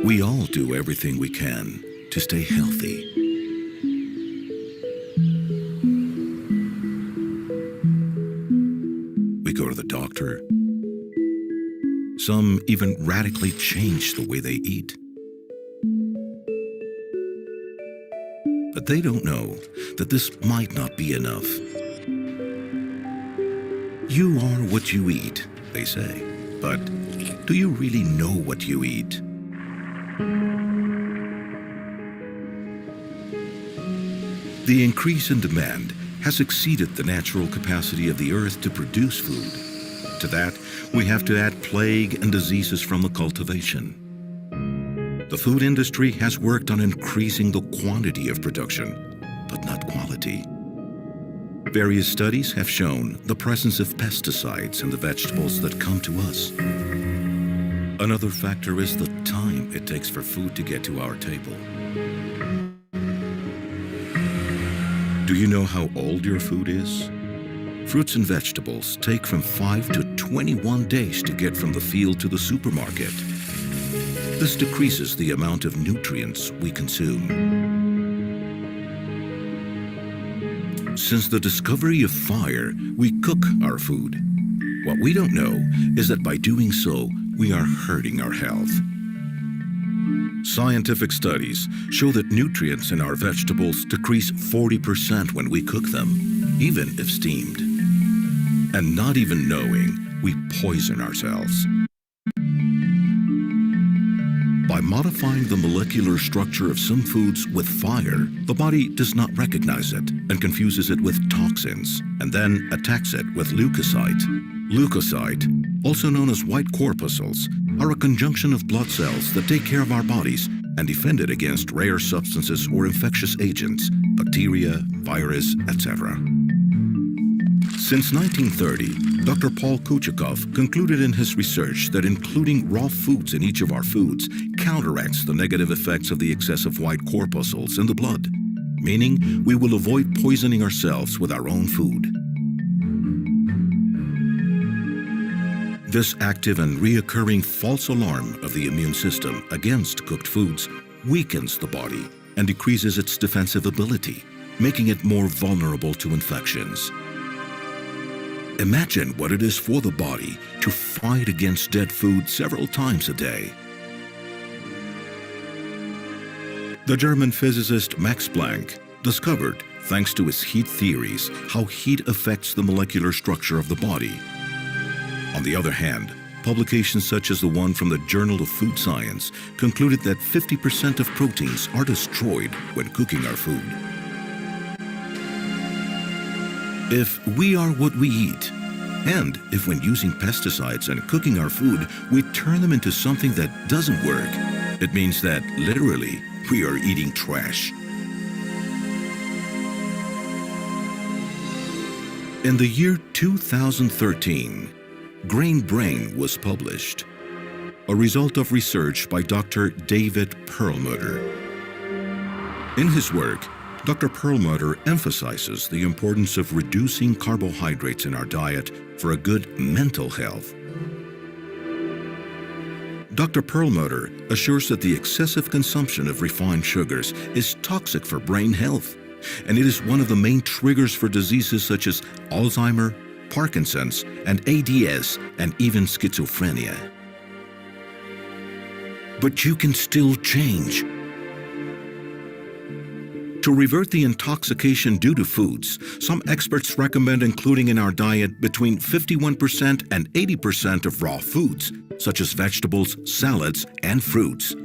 We all do everything we can to stay healthy. We go to the doctor. Some even radically change the way they eat. But they don't know that this might not be enough. You are what you eat, they say. But do you really know what you eat? The increase in demand has exceeded the natural capacity of the earth to produce food. To that, we have to add plague and diseases from the cultivation. The food industry has worked on increasing the quantity of production, but not quality. Various studies have shown the presence of pesticides in the vegetables that come to us. Another factor is the time it takes for food to get to our table. Do you know how old your food is? Fruits and vegetables take from 5 to 21 days to get from the field to the supermarket. This decreases the amount of nutrients we consume. Since the discovery of fire, we cook our food. What we don't know is that by doing so, we are hurting our health. Scientific studies show that nutrients in our vegetables decrease 40% when we cook them, even if steamed. And not even knowing, we poison ourselves. By modifying the molecular structure of some foods with fire, the body does not recognize it and confuses it with toxins, and then attacks it with leukocyte. Leukocyte, also known as white corpuscles, are a conjunction of blood cells that take care of our bodies and defend it against rare substances or infectious agents, bacteria, virus, etc. Since 1930, Dr. Paul Kuchikov concluded in his research that including raw foods in each of our foods counteracts the negative effects of the excessive white corpuscles in the blood, meaning we will avoid poisoning ourselves with our own food. This active and reoccurring false alarm of the immune system against cooked foods weakens the body and decreases its defensive ability, making it more vulnerable to infections. Imagine what it is for the body to fight against dead food several times a day. The German physicist Max Planck discovered, thanks to his heat theories, how heat affects the molecular structure of the body. On the other hand, publications such as the one from the Journal of Food Science concluded that 50% of proteins are destroyed when cooking our food. If we are what we eat, and if when using pesticides and cooking our food, we turn them into something that doesn't work, it means that literally we are eating trash. In the year 2013, Grain Brain was published, a result of research by Dr. David Perlmutter. In his work, Dr. Perlmutter emphasizes the importance of reducing carbohydrates in our diet for a good mental health. Dr. Perlmutter assures that the excessive consumption of refined sugars is toxic for brain health, and it is one of the main triggers for diseases such as Alzheimer's, Parkinson's, and ADS, and even schizophrenia. But you can still change. To revert the intoxication due to foods, some experts recommend including in our diet between 51% and 80% of raw foods, such as vegetables, salads, and fruits.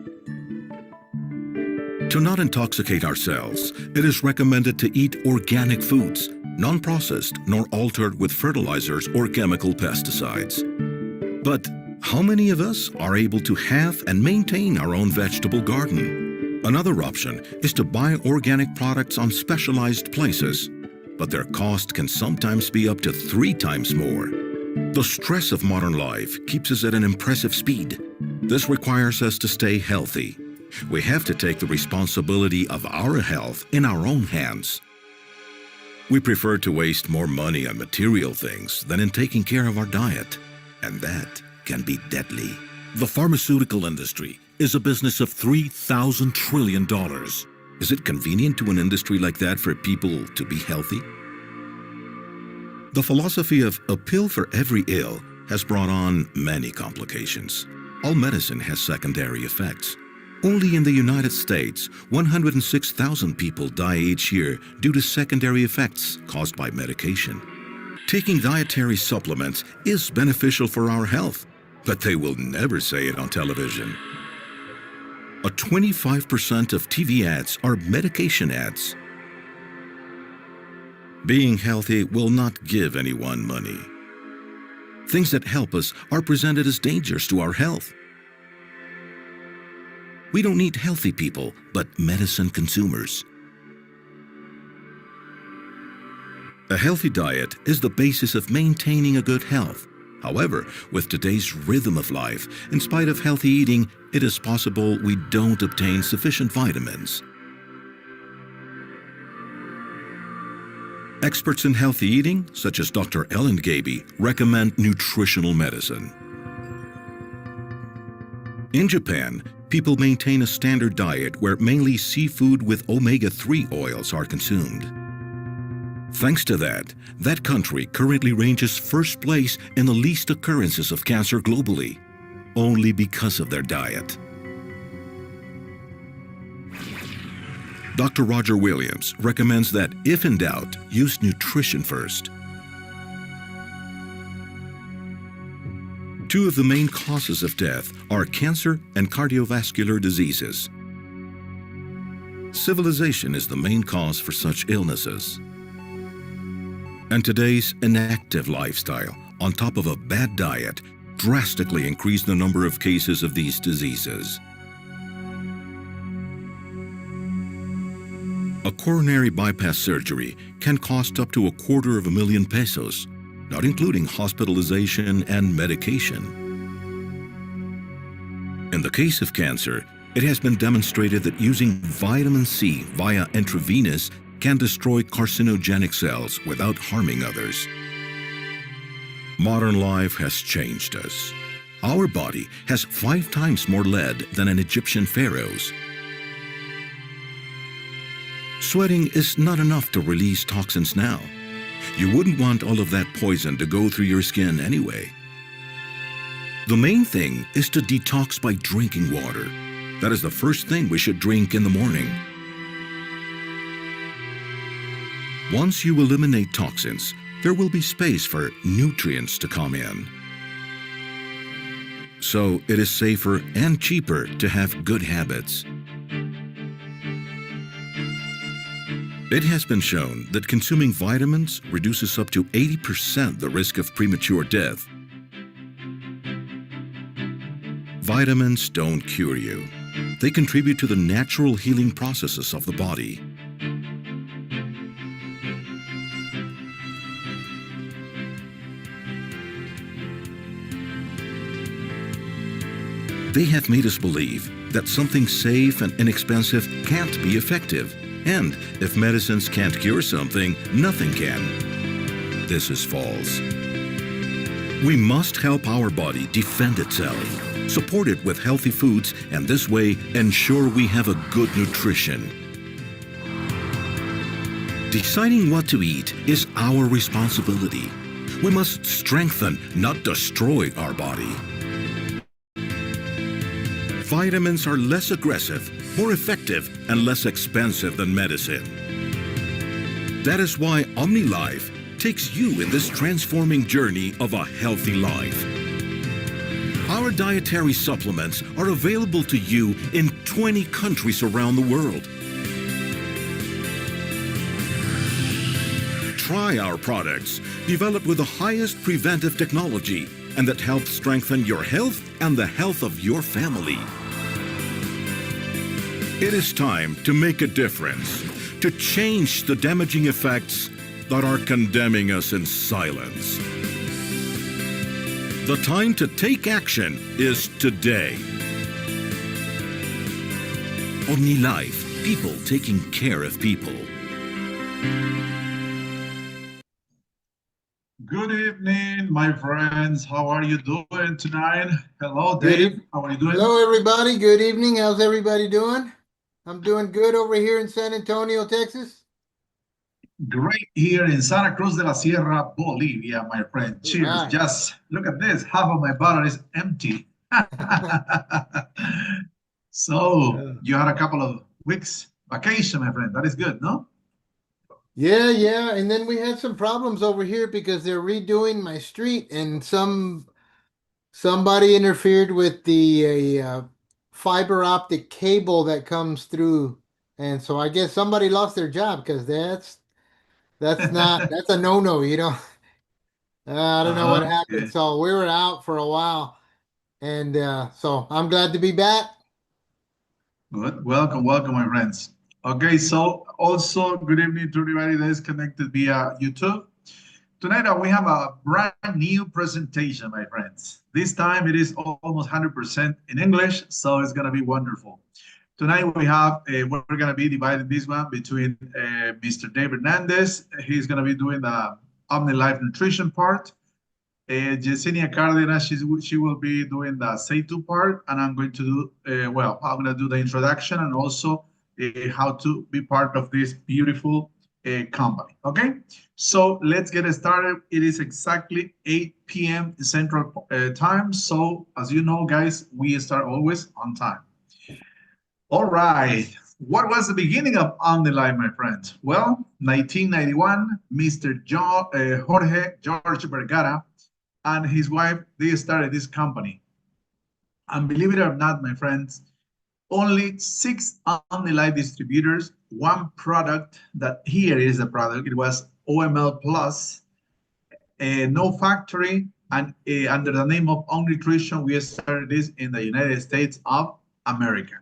To not intoxicate ourselves, it is recommended to eat organic foods, non-processed nor altered with fertilizers or chemical pesticides. But how many of us are able to have and maintain our own vegetable garden? Another option is to buy organic products on specialized places, but their cost can sometimes be up to 3 times more. The stress of modern life keeps us at an impressive speed. This requires us to stay healthy. We have to take the responsibility of our health in our own hands. We prefer to waste more money on material things than in taking care of our diet, and that can be deadly. The pharmaceutical industry is a business of $3,000 trillion. Is it convenient to an industry like that for people to be healthy? The philosophy of a pill for every ill has brought on many complications. All medicine has secondary effects. Only in the United States, 106,000 people die each year due to secondary effects caused by medication. Taking dietary supplements is beneficial for our health, but they will never say it on television. 25% of TV ads are medication ads. Being healthy will not give anyone money. Things that help us are presented as dangers to our health. We don't need healthy people, but medicine consumers. A healthy diet is the basis of maintaining a good health. However, with today's rhythm of life, in spite of healthy eating, it is possible we don't obtain sufficient vitamins. Experts in healthy eating, such as Dr. Ellen Gaby, recommend nutritional medicine. In Japan, people maintain a standard diet where mainly seafood with omega-3 oils are consumed. Thanks to that country currently ranges first place in the least occurrences of cancer globally, only because of their diet. Dr. Roger Williams recommends that, if in doubt, use nutrition first. Two of the main causes of death are cancer and cardiovascular diseases. Civilization is the main cause for such illnesses. And today's inactive lifestyle, on top of a bad diet, drastically increased the number of cases of these diseases. A coronary bypass surgery can cost up to $250,000 pesos, not including hospitalization and medication. In the case of cancer, it has been demonstrated that using vitamin C via intravenous can destroy carcinogenic cells without harming others. Modern life has changed us. Our body has 5 times more lead than an Egyptian pharaoh's. Sweating is not enough to release toxins now. You wouldn't want all of that poison to go through your skin anyway. The main thing is to detox by drinking water. That is the first thing we should drink in the morning. Once you eliminate toxins, there will be space for nutrients to come in. So it is safer and cheaper to have good habits. It has been shown that consuming vitamins reduces up to 80% the risk of premature death. Vitamins don't cure you. They contribute to the natural healing processes of the body. They have made us believe that something safe and inexpensive can't be effective. And if medicines can't cure something, nothing can. This is false. We must help our body defend itself, support it with healthy foods, and this way ensure we have a good nutrition. Deciding what to eat is our responsibility. We must strengthen, not destroy our body. Vitamins are less aggressive, more effective, and less expensive than medicine. That is why OmniLife takes you in this transforming journey of a healthy life. Our dietary supplements are available to you in 20 countries around the world. Try our products, developed with the highest preventive technology, and that helps strengthen your health and the health of your family. It is time to make a difference, to change the damaging effects that are condemning us in silence. The time to take action is today. OmniLife, people taking care of people. Good evening, my friends. How are you doing tonight? Hello, Good Dave. evening. How are you doing? Hello, everybody. Good evening. How's everybody doing? I'm doing good over here in San Antonio, Texas. Great here in Santa Cruz de la Sierra, Bolivia, my friend. All Cheers. right. Just look at this. Half of my bottle is empty. So, Yeah. you had a couple of weeks vacation, my friend. That is good, no? Yeah. And then we had some problems over here because they're redoing my street and somebody interfered with the fiber optic cable that comes through. And so I guess somebody lost their job because that's a no-no, you know. I don't know what happened. Okay. So we were out for a while. And so I'm glad to be back. Good. Welcome, my friends. Okay, so also good evening to everybody that is connected via YouTube. Tonight we have a brand new presentation, my friends. This time it is almost 100% in English, so it's going to be wonderful. Tonight we're going to be dividing this one between Mr. David Hernandez. He's going to be doing the OmniLife nutrition part. Yesenia Cardenas, she will be doing the say-to part, and I'm going to do, I'm going to do the introduction and also how to be part of this beautiful company. Okay, so let's get started. It is exactly 8 p.m. Central Time. So as you know, guys, we start always on time. All right. What was the beginning of On the Line, my friends? Well, 1991, Mr. Jorge George Vergara and his wife, they started this company. And believe it or not, my friends, only 6 On the Line distributors, one product that here is the product. It was OML Plus, no factory, and under the name of On Nutrition, we started this in the United States of America.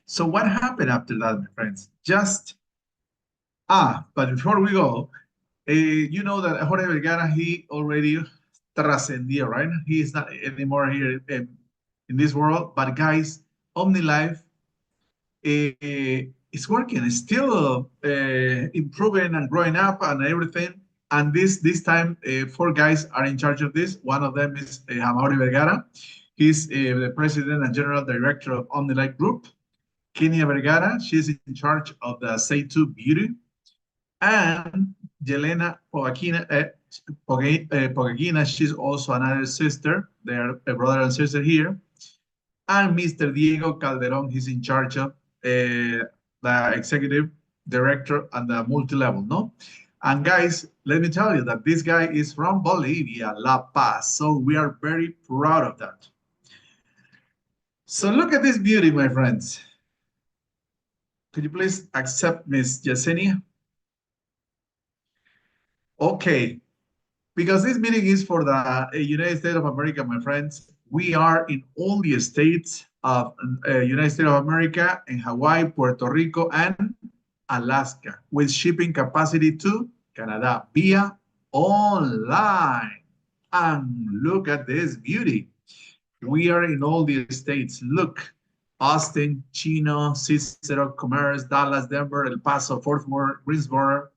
So what happened after that, my friends? But before we go, you know that Jorge Vergara, he already trascendió, right? He is not anymore here in this world. But guys, OmniLife is working, it's still improving and growing up and everything. And this time, 4 guys are in charge of this. One of them is Amaury Vergara. He's the president and general director of OmniLife Group. Kenia Vergara, she's in charge of the Say2 Beauty, and Yelena Pogagina, she's also another sister. They're a brother and sister here. And Mr. Diego Calderon, he's in charge of the executive director and the multi-level, no? And guys, let me tell you that this guy is from Bolivia, La Paz. So we are very proud of that. So look at this beauty, my friends. Could you please accept Miss Yesenia? Okay, because this meeting is for the United States of America, my friends. We are in all the states of United States of America, in Hawaii, Puerto Rico, and Alaska, with shipping capacity to Canada via online. And look at this beauty. We are in all the states. Look, Austin, Chino, Cicero, Commerce, Dallas, Denver, El Paso, Fort Worth, Greensboro,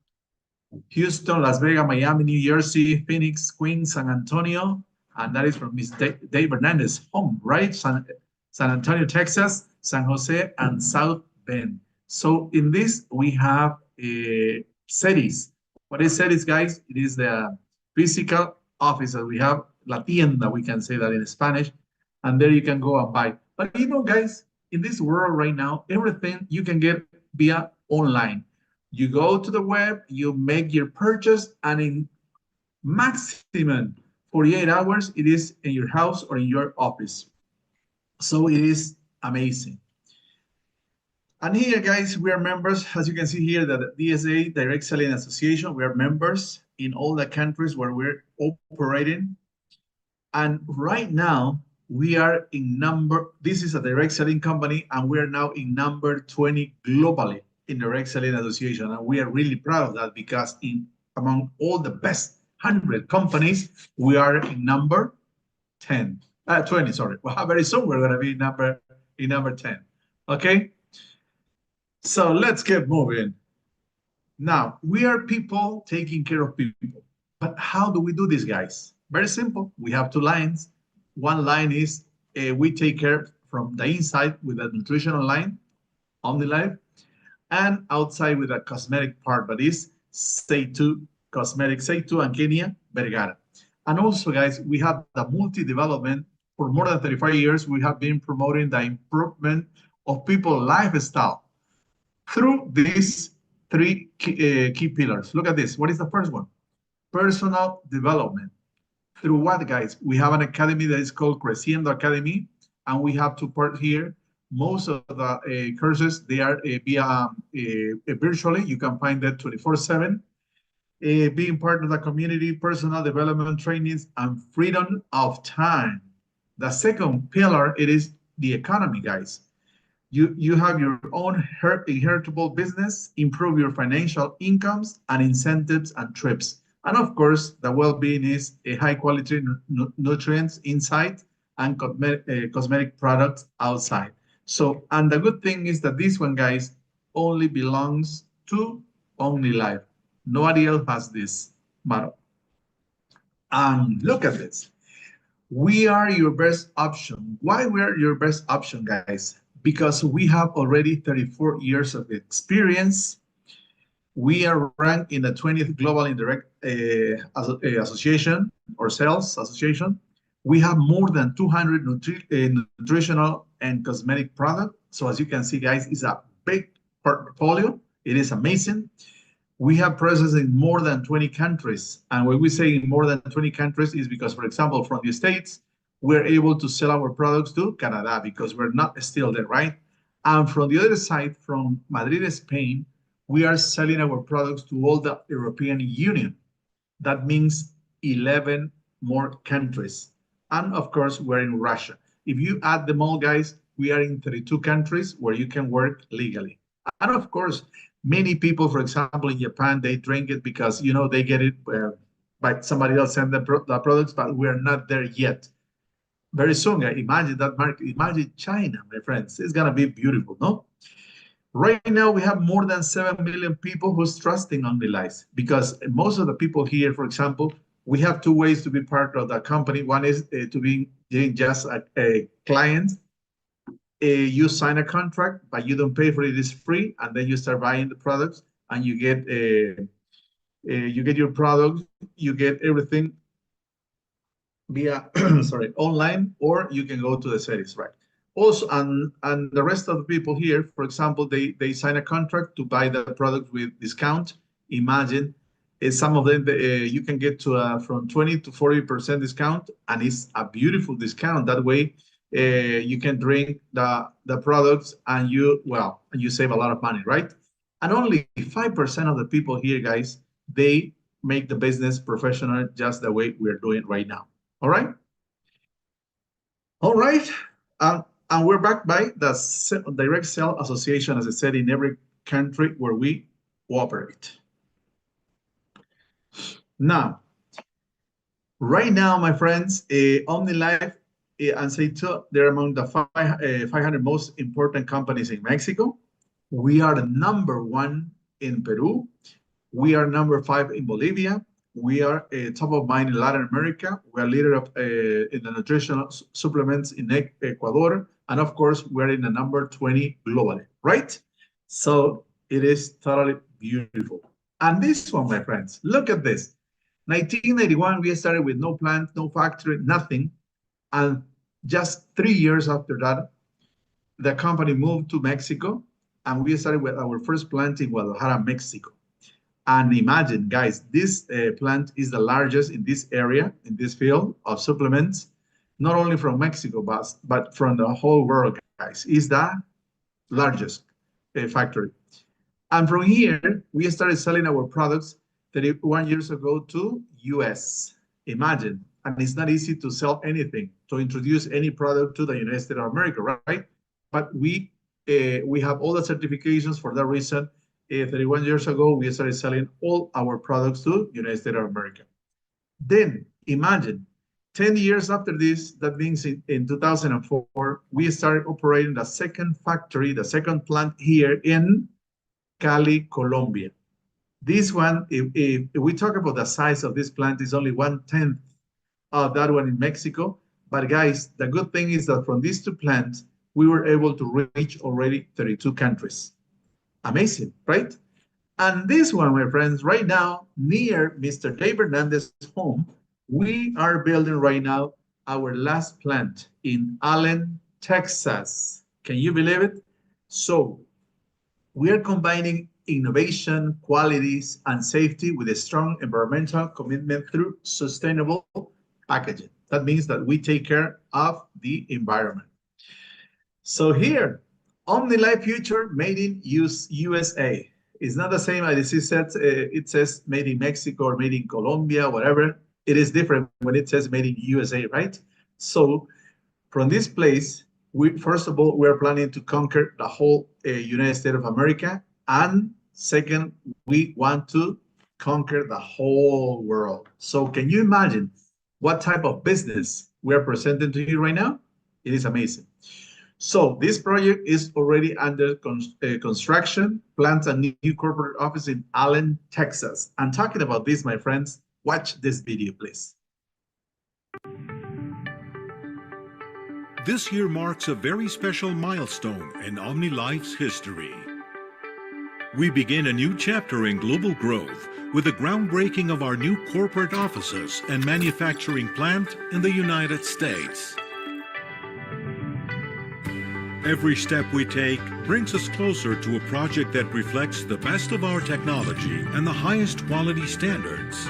Houston, Las Vegas, Miami, New Jersey, Phoenix, Queens, San Antonio, and that is from Ms. Dave Hernandez home, right? San Antonio, Texas, San Jose, and South Bend. So in this, we have cities. What is cities, guys? It is the physical office that we have, la tienda, we can say that in Spanish, and there you can go and buy. But you know, guys, in this world right now, everything you can get via online. You go to the web, you make your purchase, and in maximum 48 hours, it is in your house or in your office. So it is amazing. And here, guys, we are members, as you can see here, the DSA, Direct Selling Association. We are members in all the countries where we're operating. And right now, we are this is a direct selling company, and we are now in number 20 globally in direct selling association. And we are really proud of that because among all the best 100 companies, we are in number 20, sorry. Well, very soon we're going to be in number 10. Okay. So let's get moving. Now, we are people taking care of people. But how do we do this, guys? Very simple. We have two lines. One line is we take care from the inside with a nutritional line, OmniLife, and outside with a cosmetic part, but is Seitu Cosmetics, Seitu and Kenya Vergara. And also, guys, we have the multi-development. For more than 35 years, we have been promoting the improvement of people's lifestyle through these three key pillars. Look at this. What is the first one? Personal development. Through what, guys? We have an academy that is called Creciendo Academy, and we have two parts here. Most of the courses, they are via virtually. You can find that 24/7. Being part of the community, personal development trainings, and freedom of time. The second pillar, it is the economy, guys. You have your own inheritable business, improve your financial incomes and incentives and trips. And of course, the well-being is a high-quality nutrients inside and cosmetic products outside. So, and the good thing is that this one, guys, only belongs to OmniLife. Nobody else has this model. And look at this. We are your best option. Why we're your best option, guys? Because we have already 34 years of experience. We are ranked in the 20th Global Indirect Association or Sales Association. We have more than 200 nutritional and cosmetic products. So as you can see, guys, it's a big portfolio. It is amazing. We have presence in more than 20 countries. And when we say in more than 20 countries is because, for example, from the States, we're able to sell our products to Canada because we're not still there, right? And from the other side, from Madrid, Spain, we are selling our products to all the European Union. That means 11 more countries. And of course, we're in Russia. If you add them all, guys, we are in 32 countries where you can work legally. And of course, many people, for example, in Japan, they drink it because, you know, they get it by somebody else send the products, but we're not there yet. Very soon, imagine that market, imagine China, my friends. It's gonna be beautiful, no? Right now, we have more than 7 million people who's trusting OmniLife because most of the people here, for example, we have two ways to be part of the company. One is to be just a client. You sign a contract, but you don't pay for it. It's free, and then you start buying the products, and you get your product. You get everything via online, or you can go to the series, right? Also, and the rest of the people here, for example, they sign a contract to buy the product with discount. Imagine some of them you can get to from 20 to 40% discount, and it's a beautiful discount. That way, you can drink the products and you save a lot of money, right? And only 5% of the people here, guys, they make the business professional just the way we're doing right now. All right? All right. And we're backed by the Direct Sale Association, as I said, in every country where we operate. Now, right now, my friends, OmniLife and Seitu, they're among the 500 most important companies in Mexico. We are the #1 in Peru. We are #5 in Bolivia. We are top of mind in Latin America. We are leader of in the nutritional supplements in Ecuador. And of course, we're in the #20 globally, right? So it is totally beautiful. And this one, my friends, look at this. 1991, we started with no plant, no factory, nothing. And just 3 years after that, the company moved to Mexico, and we started with our first plant in Guadalajara, Mexico. And imagine, guys, this plant is the largest in this area, in this field of supplements, not only from Mexico, but from the whole world, guys. It's the largest factory. And from here, we started selling our products 31 years ago to US. Imagine. And it's not easy to sell anything, to introduce any product to the United States of America, right? But we have all the certifications for that reason. 31 years ago, we started selling all our products to United States of America. Then imagine, 10 years after this, that means in 2004, we started operating the second factory, the second plant here in Cali, Colombia. This one, if we talk about the size of this plant, is only 1/10 of that one in Mexico. But guys, the good thing is that from these two plants, we were able to reach already 32 countries. Amazing, right? And this one, my friends, right now, near Mr. Dave Hernandez's home, we are building right now our last plant in Allen, Texas. Can you believe it? So we are combining innovation, qualities, and safety with a strong environmental commitment through sustainable packaging. That means that we take care of the environment. So here, OmniLife Future made in USA. It's not the same as it says made in Mexico or made in Colombia, whatever. It is different when it says made in USA, right? So from this place, first of all, we're planning to conquer the whole United States of America. And second, we want to conquer the whole world. So can you imagine what type of business we're presenting to you right now? It is amazing. So this project is already under construction, plans a new corporate office in Allen, Texas. And talking about this, my friends, watch this video, please. This year marks a very special milestone in OmniLife's history. We begin a new chapter in global growth with the groundbreaking of our new corporate offices and manufacturing plant in the United States. Every step we take brings us closer to a project that reflects the best of our technology and the highest quality standards.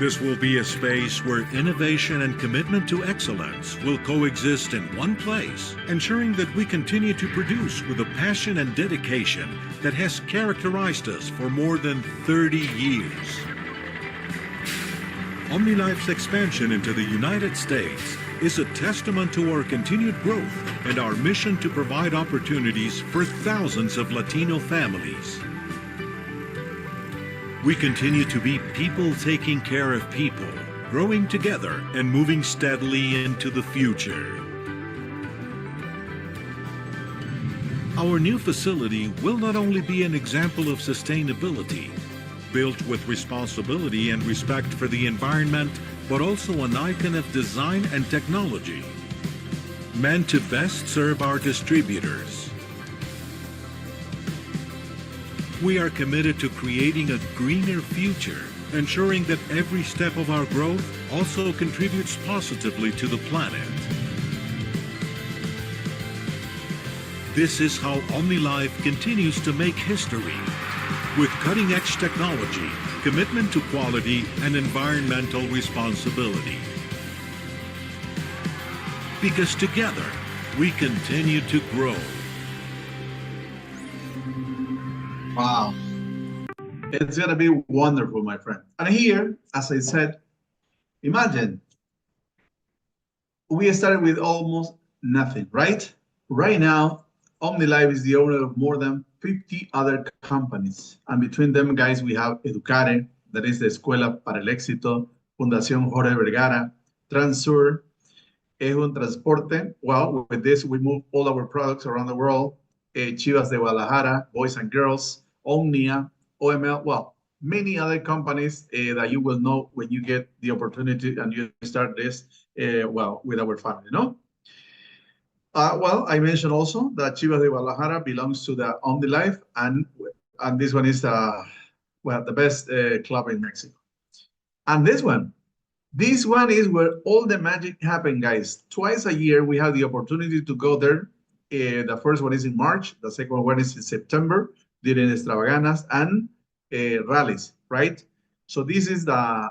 This will be a space where innovation and commitment to excellence will coexist in one place, ensuring that we continue to produce with a passion and dedication that has characterized us for more than 30 years. OmniLife's expansion into the United States is a testament to our continued growth and our mission to provide opportunities for thousands of Latino families. We continue to be people taking care of people, growing together and moving steadily into the future. Our new facility will not only be an example of sustainability, built with responsibility and respect for the environment, but also an icon of design and technology, meant to best serve our distributors. We are committed to creating a greener future, ensuring that every step of our growth also contributes positively to the planet. This is how OmniLife continues to make history, with cutting-edge technology, commitment to quality, and environmental responsibility. Because together, we continue to grow. Wow. It's going to be wonderful, my friend. And here, as I said, imagine we started with almost nothing, right? Right now, OmniLife is the owner of more than 50 other companies. And between them, guys, we have Educare, that is the Escuela para el Éxito, Fundación Jorge Vergara, Transur, Ejun Transporte. Well, with this, we move all our products around the world. Chivas de Guadalajara, Boys and Girls, Omnia, OML, well, many other companies that you will know when you get the opportunity and you start this, well, with our family, no? Well, I mentioned also that Chivas de Guadalajara belongs to the OmniLife, and this one is, well, the best club in Mexico. And this one is where all the magic happens, guys. Twice a year, we have the opportunity to go there. The first one is in March. The second one is in September, during extravaganzas and rallies, right? So this is the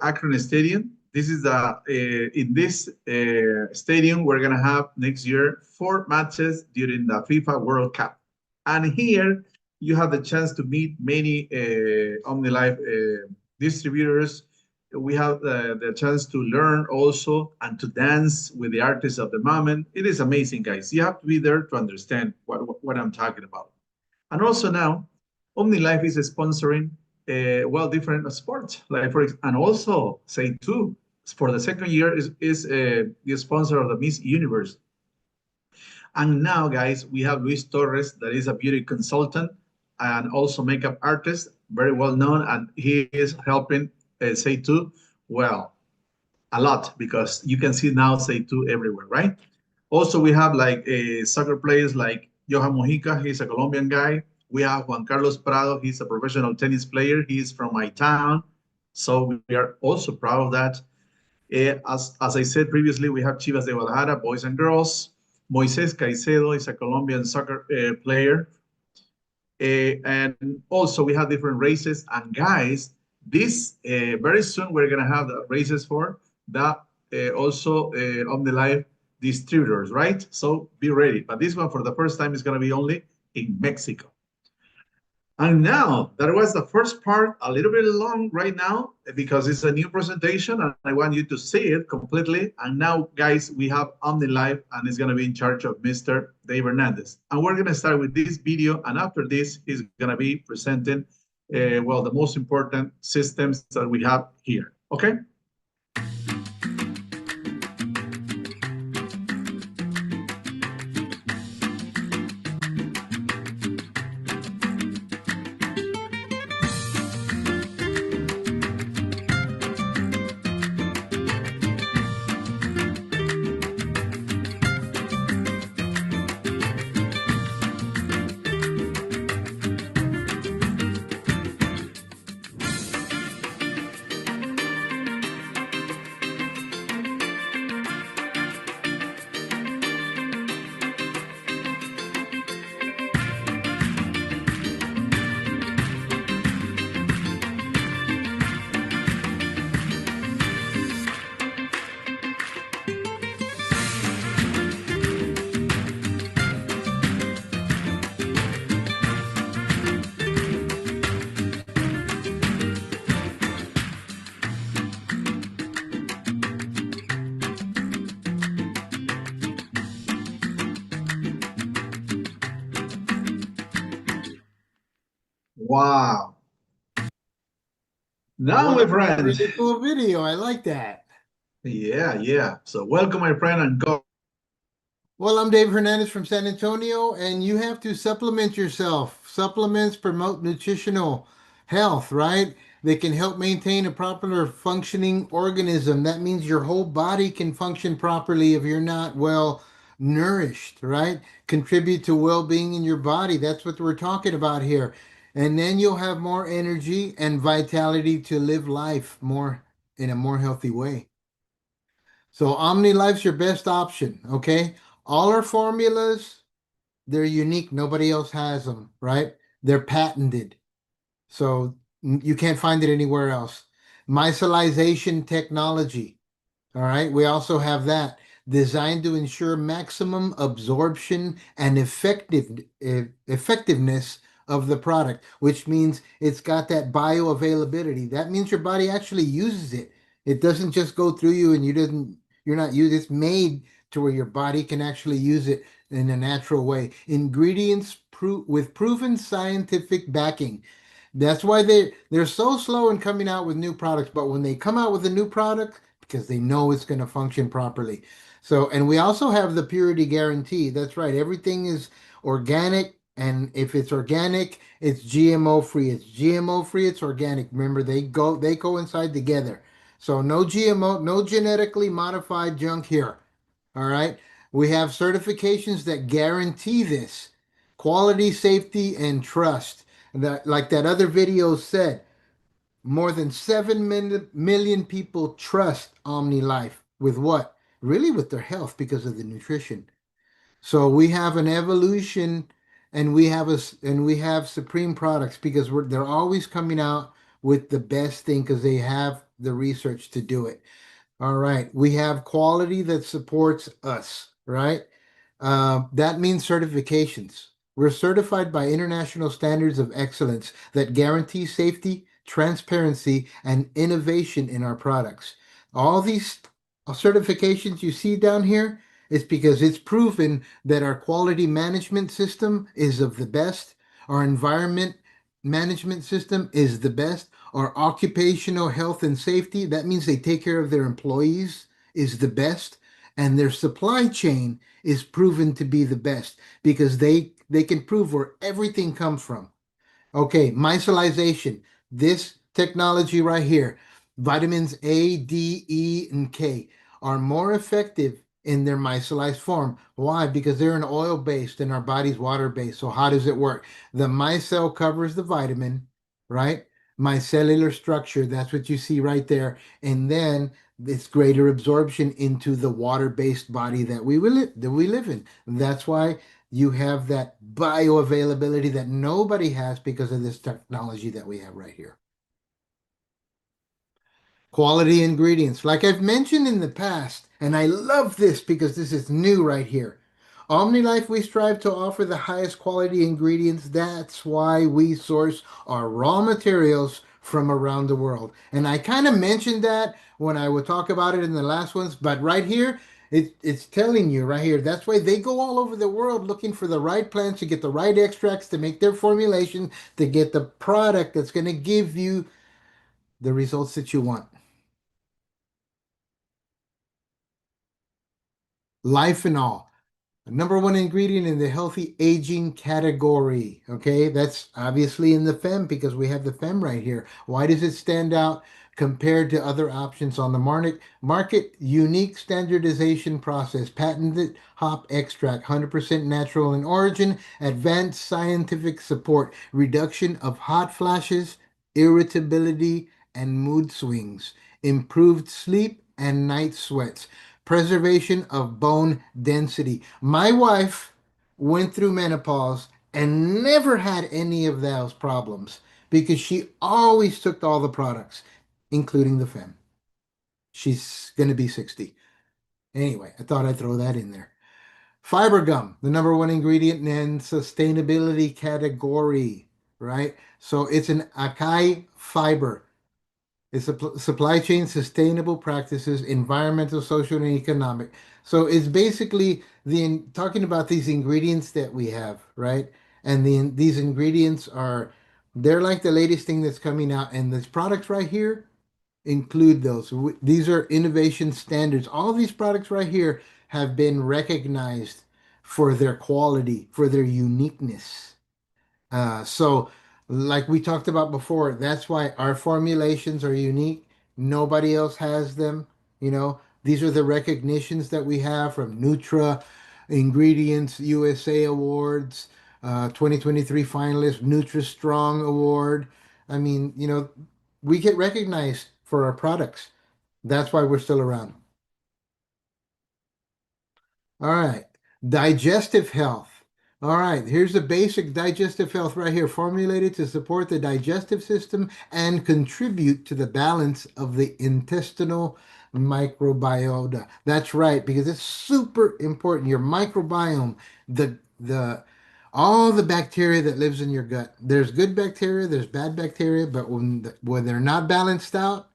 Akron Stadium. This is the in this stadium we're gonna have next year 4 matches during the FIFA World Cup, and here you have the chance to meet many OmniLife distributors. We have the chance to learn also and to dance with the artists of the moment. It is amazing, guys. You have to be there to understand what I'm talking about. And also now, OmniLife is sponsoring well, different sports, like and also say too, for the second year is the sponsor of the Miss Universe. And now, guys, we have Luis Torres, that is a beauty consultant, and also makeup artist, very well known, and he is helping Seitu, well, a lot, because you can see now Seitu everywhere, right? Also, we have like soccer players like Johan Mojica, he's a Colombian guy. We have Juan Carlos Prado, he's a professional tennis player. He's from my town. So we are also proud of that. As I said previously, we have Chivas de Guadalajara, boys and girls. Moises Caicedo is a Colombian soccer player. And also we have different races. And guys, this very soon we're going to have the races for that also on the live distributors, right? So be ready. But this one for the first time is going to be only in Mexico. And now, that was the first part, a little bit long right now, because it's a new presentation and I want you to see it completely. And now, guys, we have OmniLife and it's going to be in charge of Mr. Dave Hernandez. And we're going to start with this video. And after this, he's going to be presenting, well, the most important systems that we have here. Okay? Wow. Now, my friend. Really cool video. I like that. Yeah. So welcome, my friend, and go. Well, I'm Dave Hernandez from San Antonio, and you have to supplement yourself. Supplements promote nutritional health, right? They can help maintain a proper functioning organism. That means your whole body can function properly if you're not well nourished, right? Contribute to well-being in your body. That's what we're talking about here. And then you'll have more energy and vitality to live life more in a more healthy way. So OmniLife's your best option, okay? All our formulas, they're unique. Nobody else has them, right? They're patented. So you can't find it anywhere else. Micellization technology, all right? We also have that, designed to ensure maximum absorption and effectiveness of the product, which means it's got that bioavailability. That means your body actually uses it. It doesn't just go through you and you're not using it. It's made to where your body can actually use it in a natural way. Ingredients with proven scientific backing. That's why they're so slow in coming out with new products, but when they come out with a new product, because they know it's going to function properly. So, and we also have the purity guarantee. That's right. Everything is organic, and if it's organic, it's GMO free. It's GMO free, it's organic. Remember, they coincide together. So no GMO, no genetically modified junk here. All right. We have certifications that guarantee this quality, safety, and trust. That, like that other video said, more than 7 million people trust OmniLife with what? Really with their health because of the nutrition. So we have an evolution, and we have supreme products because they're always coming out with the best thing because they have the research to do it. All right. We have quality that supports us, right? That means certifications. We're certified by international standards of excellence that guarantee safety, transparency, and innovation in our products. All these certifications you see down here is because it's proven that our quality management system is of the best, our environment management system is the best, our occupational health and safety, that means they take care of their employees, is the best, and their supply chain is proven to be the best because they can prove where everything comes from. Okay, micellization. This technology right here, vitamins A, D, E, and K are more effective in their micellized form. Why? Because they're an oil-based and our body's water-based. So how does it work? The micelle covers the vitamin, right? Micellular structure, that's what you see right there. And then it's greater absorption into the water-based body that we live in. That's why you have that bioavailability that nobody has because of this technology that we have right here. Quality ingredients, like I've mentioned in the past, and I love this because this is new right here. OmniLife, we strive to offer the highest quality ingredients. That's why we source our raw materials from around the world. And I kind of mentioned that when I would talk about it in the last ones, but right here, it's telling you right here. That's why they go all over the world looking for the right plants to get the right extracts to make their formulation to get the product that's going to give you the results that you want. Life and all. Number one ingredient in the healthy aging category. Okay, that's obviously in the FEM because we have the FEM right here. Why does it stand out compared to other options on the market? Unique standardization process, patented hop extract, 100% natural in origin, advanced scientific support, reduction of hot flashes, irritability, and mood swings, improved sleep and night sweats, preservation of bone density. My wife went through menopause and never had any of those problems because she always took all the products, including the FEM. She's going to be 60. Anyway, I thought I'd throw that in there. Fiber gum, the number one ingredient in sustainability category, right? So it's an acai fiber. It's supply chain sustainable practices, environmental, social, and economic. So it's basically talking about these ingredients that we have, right? And these ingredients are they're like the latest thing that's coming out, and these products right here include those. These are innovation standards. All these products right here have been recognized for their quality, for their uniqueness. So, like we talked about before, that's why our formulations are unique. Nobody else has them. These are the recognitions that we have from Nutra Ingredients USA Awards, 2023 finalist Nutra Strong Award. I mean, we get recognized for our products. That's why we're still around. All right. Digestive health. All right. Here's the basic digestive health right here, formulated to support the digestive system and contribute to the balance of the intestinal microbiota. That's right, because it's super important. Your microbiome, the all the bacteria that lives in your gut. There's good bacteria, there's bad bacteria, but when they're not balanced out,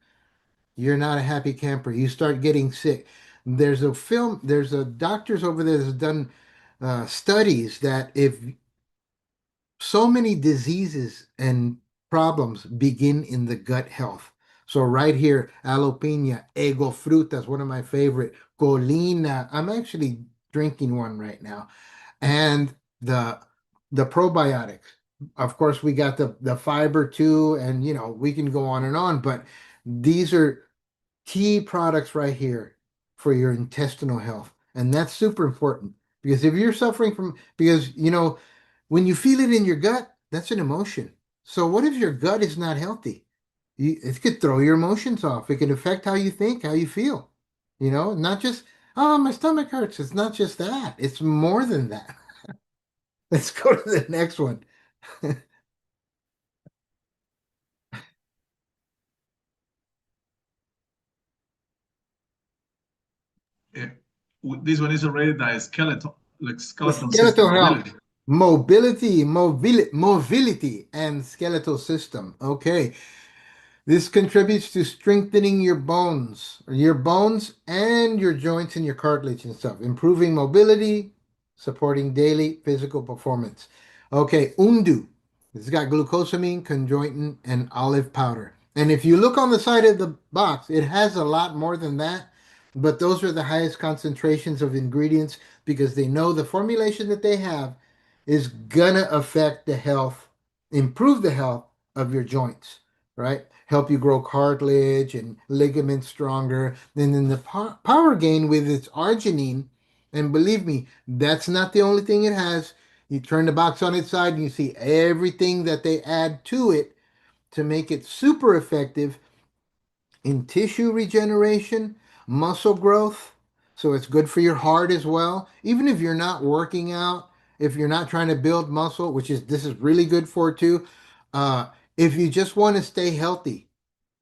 you're not a happy camper. You start getting sick. There's a doctors over there that's done studies that if so many diseases and problems begin in the gut health. So right here, alopecia, ego frutas, one of my favorite, colina. I'm actually drinking one right now. And the the probiotics. Of course, we got the fiber too, and we can go on and on, but these are key products right here for your intestinal health. And that's super important because if you're suffering from, because, when you feel it in your gut, that's an emotion. So what if your gut is not healthy? It could throw your emotions off. It can affect how you think, how you feel. Not just, oh, my stomach hurts. It's not just that. It's more than that. Let's go to the next one. Eh, this one is already the skeleton, like The skeleton system skeletal health, mobility. mobility, and skeletal system. Okay. This contributes to strengthening your bones and your joints and your cartilage and stuff, improving mobility, supporting daily physical performance. Okay, undu. It's got glucosamine, chondroitin, and olive powder. And if you look on the side of the box, it has a lot more than that, but those are the highest concentrations of ingredients because they know the formulation that they have is gonna affect the health improve the health of your joints, right? Help you grow cartilage and ligaments stronger. And then the power gain with its arginine, and believe me, that's not the only thing it has. You turn the box on its side and you see everything that they add to it to make it super effective in tissue regeneration, muscle growth. So it's good for your heart as well. Even if you're not working out, if you're not trying to build muscle, which is this is really good for too. Uh, if you just want to stay healthy,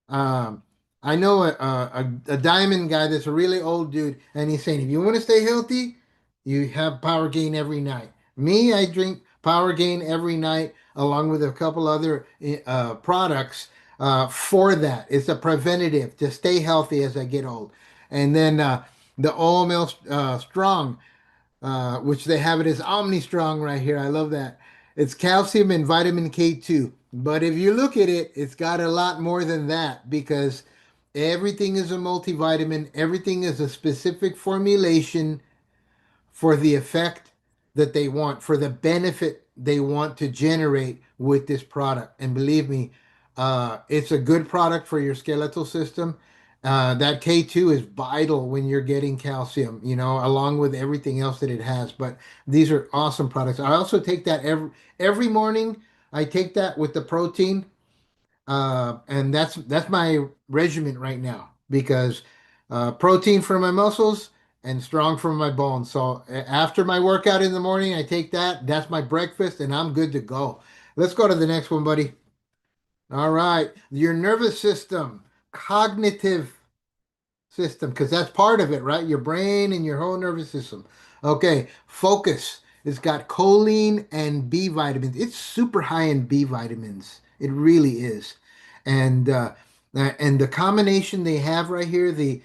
um, I know a diamond guy that's a really old dude, and he's saying if you want to stay healthy, you have Power Gain every night. Me, I drink Power Gain every night along with a couple other products for that. It's a preventative to stay healthy as I get old. And then the OML Strong, which they have it as Omni Strong right here. I love that. It's calcium and vitamin K2. But if you look at it, it's got a lot more than that because everything is a multivitamin, everything is a specific formulation for the effect that they want, for the benefit they want to generate with this product. And believe me, it's a good product for your skeletal system. That K2 is vital when you're getting calcium, along with everything else that it has. But these are awesome products. I also take that every morning. I take that with the protein, and that's my regimen right now because protein for my muscles and strong for my bones. So after my workout in the morning, I take that. That's my breakfast, and I'm good to go. Let's go to the next one, buddy. All right, your nervous system, cognitive system, because that's part of it, right? Your brain and your whole nervous system. Okay, focus. It's got choline and B vitamins. It's super high in B vitamins. It really is. And the combination they have right here, the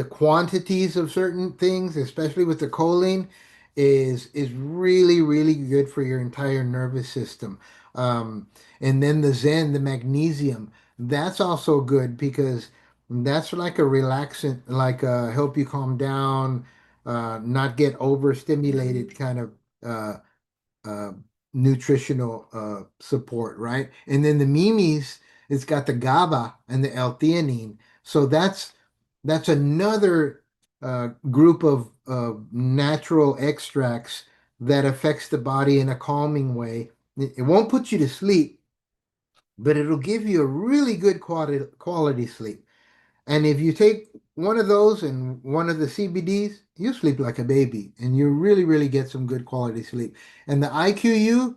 quantities of certain things, especially with the choline, is really, really good for your entire nervous system. Um, and then the Zen, the magnesium, that's also good because that's like a relaxant, like help you calm down, not get overstimulated kind of uh, uh, nutritional support, right? And then the mimes, it's got the GABA and the L-theanine. So that's another group of natural extracts that affects the body in a calming way. It won't put you to sleep, but it'll give you a really good quality sleep. And if you take one of those and one of the CBDs, you sleep like a baby and you really, really get some good quality sleep. And the IQU,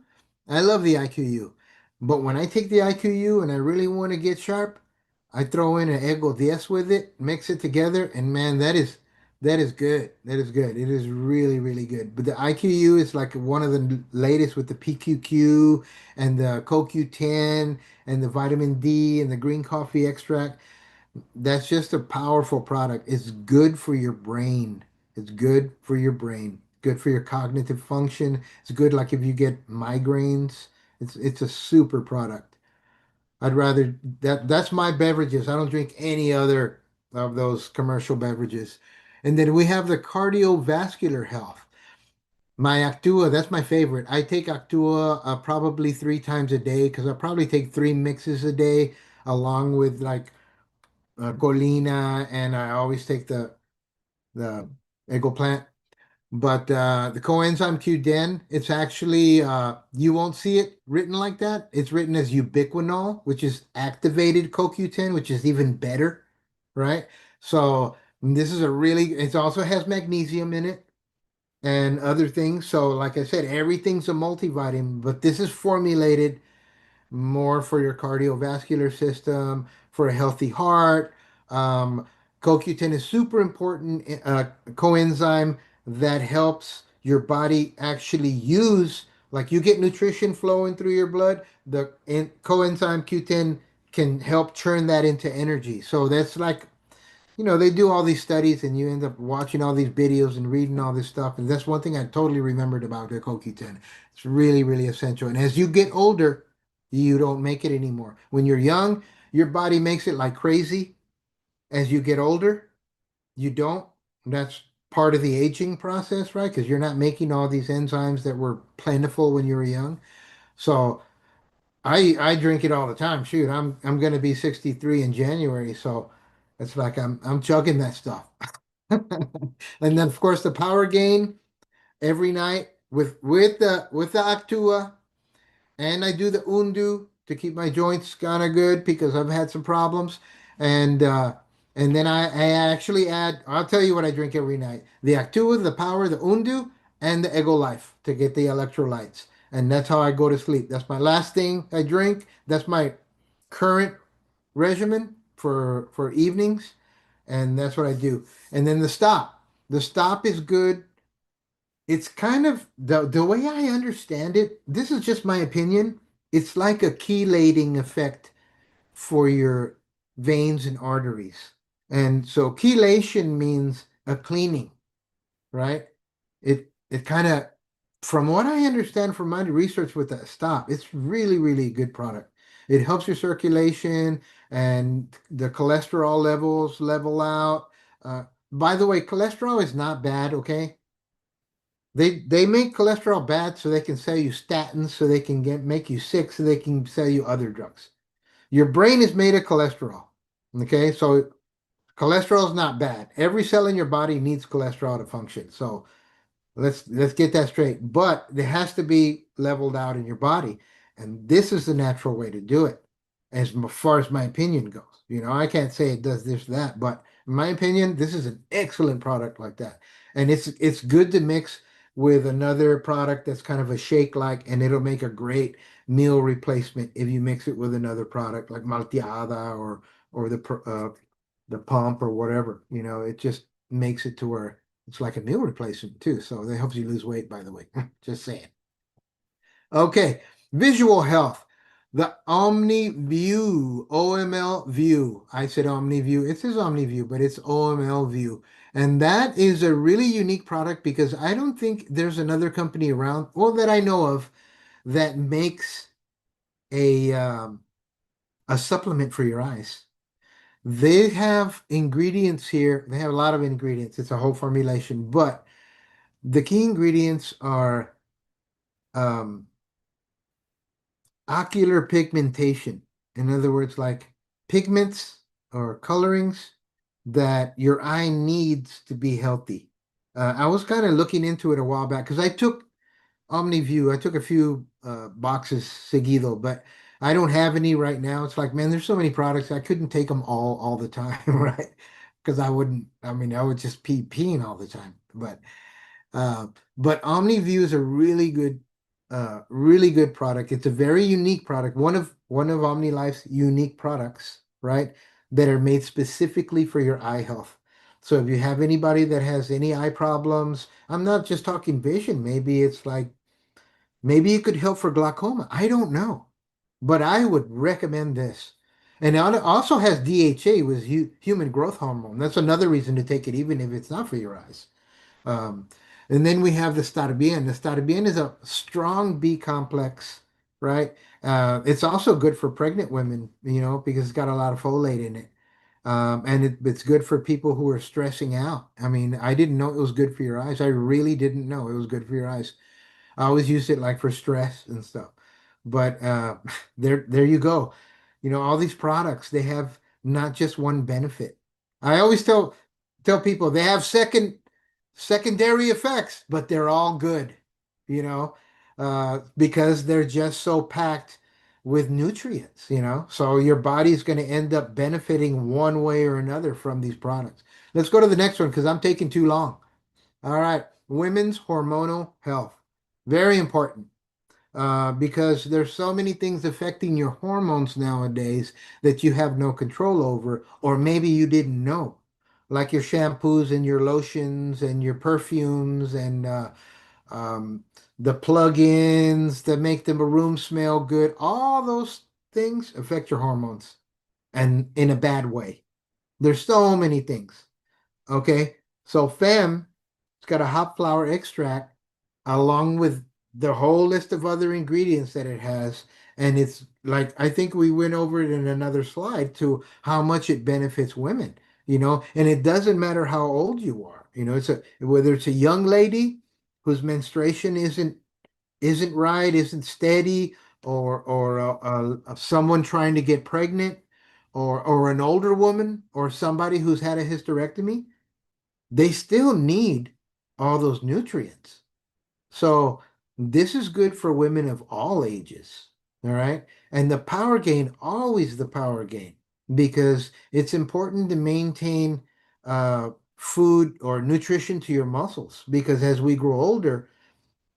I love the IQU. But when I take the IQU and I really want to get sharp, I throw in an Ego 10 with it, mix it together, and man, that is good. That is good. It is really, really good. But the IQU is like one of the latest with the PQQ and the CoQ10 and the vitamin D and the green coffee extract. That's just a powerful product. It's good for your brain. It's good for your brain. Good for your cognitive function. It's good like if you get migraines. It's a super product. I'd rather that's my beverages. I don't drink any other of those commercial beverages. And then we have the cardiovascular health. My Actua, that's my favorite. I take Actua probably 3 times a day because I probably take 3 mixes a day along with like Colina, and I always take the eggplant. But the coenzyme Q10, it's actually you won't see it written like that. It's written as ubiquinol, which is activated CoQ10, which is even better, right? So this is a really. It also has magnesium in it and other things. So like I said, everything's a multivitamin, but this is formulated more for your cardiovascular system, for a healthy heart. Um, CoQ10 is super important coenzyme that helps your body actually use, like you get nutrition flowing through your blood, coenzyme Q10 can help turn that into energy. So that's like they do all these studies and you end up watching all these videos and reading all this stuff. And that's one thing I totally remembered about the CoQ10. It's really, really essential. And as you get older, you don't make it anymore. When you're young, your body makes it like crazy. As you get older, you don't. That's part of the aging process, right? Because you're not making all these enzymes that were plentiful when you were young. So I drink it all the time. Shoot, I'm gonna be 63 in January, so it's like I'm chugging that stuff. And then of course the Power Gain every night with the Actua, and I do the Undu to keep my joints kind of good because I've had some problems. And and then I actually add, I'll tell you what I drink every night. The Actua, the Power, the Undu, and the Ego Life to get the electrolytes. And that's how I go to sleep. That's my last thing I drink. That's my current regimen for evenings, and that's what I do. And then the stop. The stop is good. It's kind of the way I understand it, this is just my opinion. It's like a chelating effect for your veins and arteries. And so chelation means a cleaning, right? It kind of, from what I understand from my research with that stop, it's really, really a good product. It helps your circulation and the cholesterol levels level out. By the way, cholesterol is not bad, okay? They make cholesterol bad so they can sell you statins, so they can make you sick, so they can sell you other drugs. Your brain is made of cholesterol. Okay, so cholesterol is not bad. Every cell in your body needs cholesterol to function. So let's get that straight. But it has to be leveled out in your body, and this is the natural way to do it, as far as my opinion goes. You know, I can't say it does this that, but in my opinion, this is an excellent product like that, and it's good to mix with another product that's kind of a shake like, and it'll make a great meal replacement if you mix it with another product like Malteada or the pump or whatever. You know, it just makes it to where it's like a meal replacement too. So that helps you lose weight, by the way. Just saying. Okay, visual health. The OmniView, OML View. I said OmniView. It says OmniView, but it's OML View. And that is a really unique product because I don't think there's another company around, well, that I know of, that makes a supplement for your eyes. They have ingredients here. They have a lot of ingredients. It's a whole formulation, but the key ingredients are um, ocular pigmentation. In other words, like pigments or colorings that your eye needs to be healthy. I was kind of looking into it a while back because I took OmniView. I took a few boxes seguido, but I don't have any right now. It's like, man, there's so many products. I couldn't take them all the time, right? Because I wouldn't, I mean, I would just peeing all the time. Uh, but OmniView is a really good product. It's a very unique product. One of OmniLife's unique products, right? That are made specifically for your eye health. So if you have anybody that has any eye problems, I'm not just talking vision. Maybe it's like, maybe it could help for glaucoma. I don't know. But I would recommend this. And it also has DHA, with human growth hormone. That's another reason to take it, even if it's not for your eyes. Um, and then we have the Starbien. The Starbien is a strong B complex, right? It's also good for pregnant women, you know, because it's got a lot of folate in it. And it's good for people who are stressing out. I mean, I didn't know it was good for your eyes. I really didn't know it was good for your eyes. I always used it like for stress and stuff. But there you go. You know, all these products, they have not just one benefit. I always tell people they have secondary effects, but they're all good, you know, because they're just so packed with nutrients, you know. So your body's going to end up benefiting one way or another from these products. Let's go to the next one because I'm taking too long. All right, women's hormonal health. Very important because there's so many things affecting your hormones nowadays that you have no control over, or maybe you didn't know, like your shampoos and your lotions and your perfumes and um, the plug-ins that make the room smell good. All those things affect your hormones, and in a bad way. There's so many things. Okay, so Fem, it's got a hop flower extract along with the whole list of other ingredients that it has. And it's like, I think we went over it in another slide to how much it benefits women, you know, and it doesn't matter how old you are, you know, whether it's a young lady whose menstruation isn't right, isn't steady, or someone trying to get pregnant, or an older woman, or somebody who's had a hysterectomy, they still need all those nutrients. So this is good for women of all ages. All right. And the power gain, always the power gain, because it's important to maintain food or nutrition to your muscles, because as we grow older,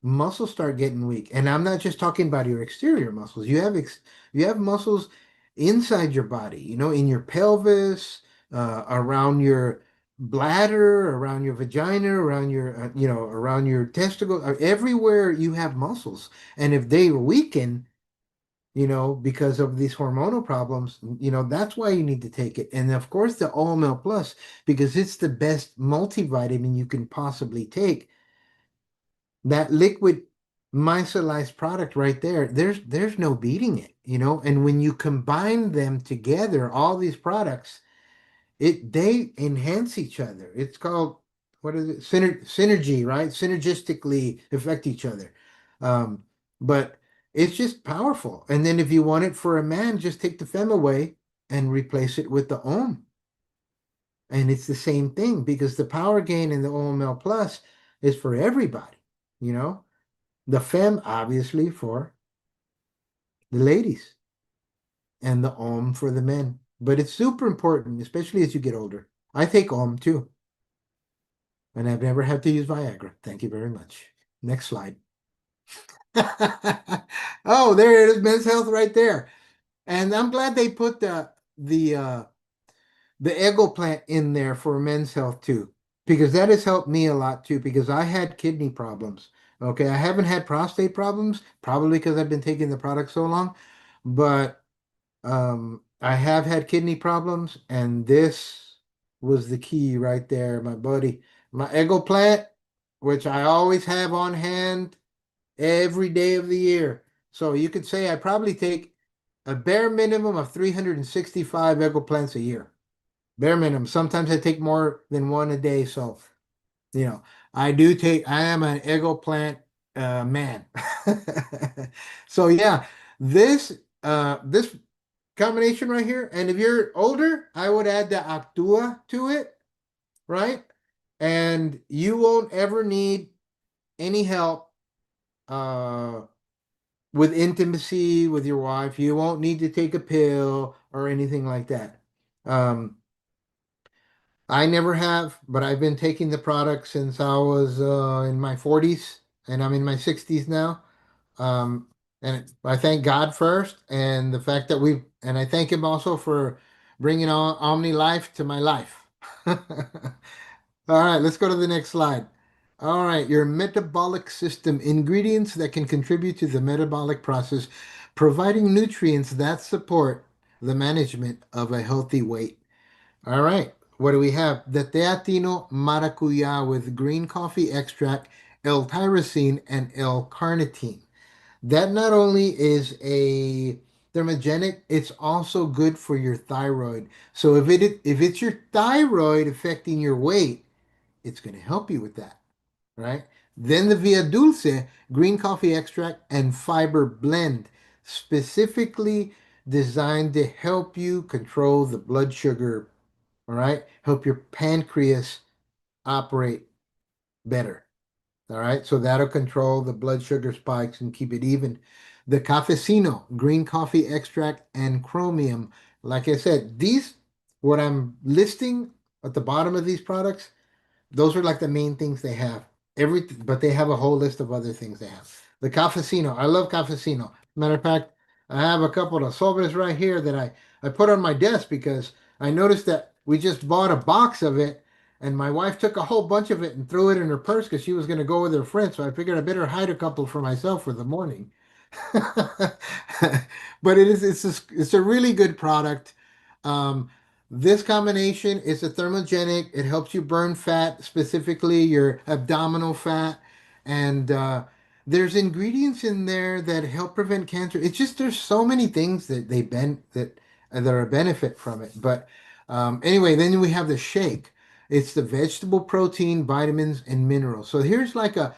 muscles start getting weak. And I'm not just talking about your exterior muscles. You have muscles inside your body, in your pelvis, around your bladder, around your vagina, around around your testicle, everywhere you have muscles. And if they weaken, because of these hormonal problems, that's why you need to take it. And of course, the OML Plus, because it's the best multivitamin you can possibly take. That liquid micellized product right there, there's no beating it, and when you combine them together, all these products, they enhance each other. It's called, what is it, synergy, right? Synergistically affect each other. But it's just powerful. And then if you want it for a man, just take the fem away and replace it with the ohm, and it's the same thing, because the power gain in the OML Plus is for everybody, you know the fem, obviously, for the ladies, and the om for the men. But it's super important, especially as you get older. I take om too, and I've never had to use Viagra. Thank you very much. Next slide. Oh, there it is, Men's Health right there. And I'm glad they put the Ego plant in there for Men's Health too, because that has helped me a lot too, because I had kidney problems. Okay, I haven't had prostate problems, probably because I've been taking the product so long, but I have had kidney problems, and this was the key right there, my buddy. My Ego plant, which I always have on hand every day of the year. So you could say I probably take a bare minimum of 365 Ego plants a year. Bare minimum. Sometimes I take more than one a day. So, you know, I am an Ego plant man. So yeah, this combination right here. And if you're older, I would add the Actua to it, right? And you won't ever need any help with intimacy with your wife. You won't need to take a pill or anything like that. I never have, but I've been taking the product since I was in my 40s, and I'm in my 60s now. And I thank God first, and the fact that and I thank Him also for bringing on Omni Life to my life. All right, let's go to the next slide. All right, your metabolic system ingredients that can contribute to the metabolic process, providing nutrients that support the management of a healthy weight. All right, what do we have? The Teatino Maracuya with green coffee extract, L-tyrosine, and L-carnitine. That not only is a thermogenic, it's also good for your thyroid. So if it's your thyroid affecting your weight, it's going to help you with that, right? Then the Via Dulce green coffee extract and fiber blend, specifically designed to help you control the blood sugar, all right? Help your pancreas operate better. All right, so that'll control the blood sugar spikes and keep it even. The Cafecino, green coffee extract and chromium. Like I said, what I'm listing at the bottom of these products, those are like the main things they have. But they have a whole list of other things they have. The Cafecino, I love Cafecino. Matter of fact, I have a couple of sobres right here that I put on my desk because I noticed that we just bought a box of it, and my wife took a whole bunch of it and threw it in her purse because she was going to go with her friends. So I figured I better hide a couple for myself for the morning. But it's a really good product. Um, this combination is a thermogenic. It helps you burn fat, specifically your abdominal fat, and there's ingredients in there that help prevent cancer. It's just there's so many things that are a benefit from it. But anyway, then we have the shake. It's the vegetable protein, vitamins, and minerals. So here's like a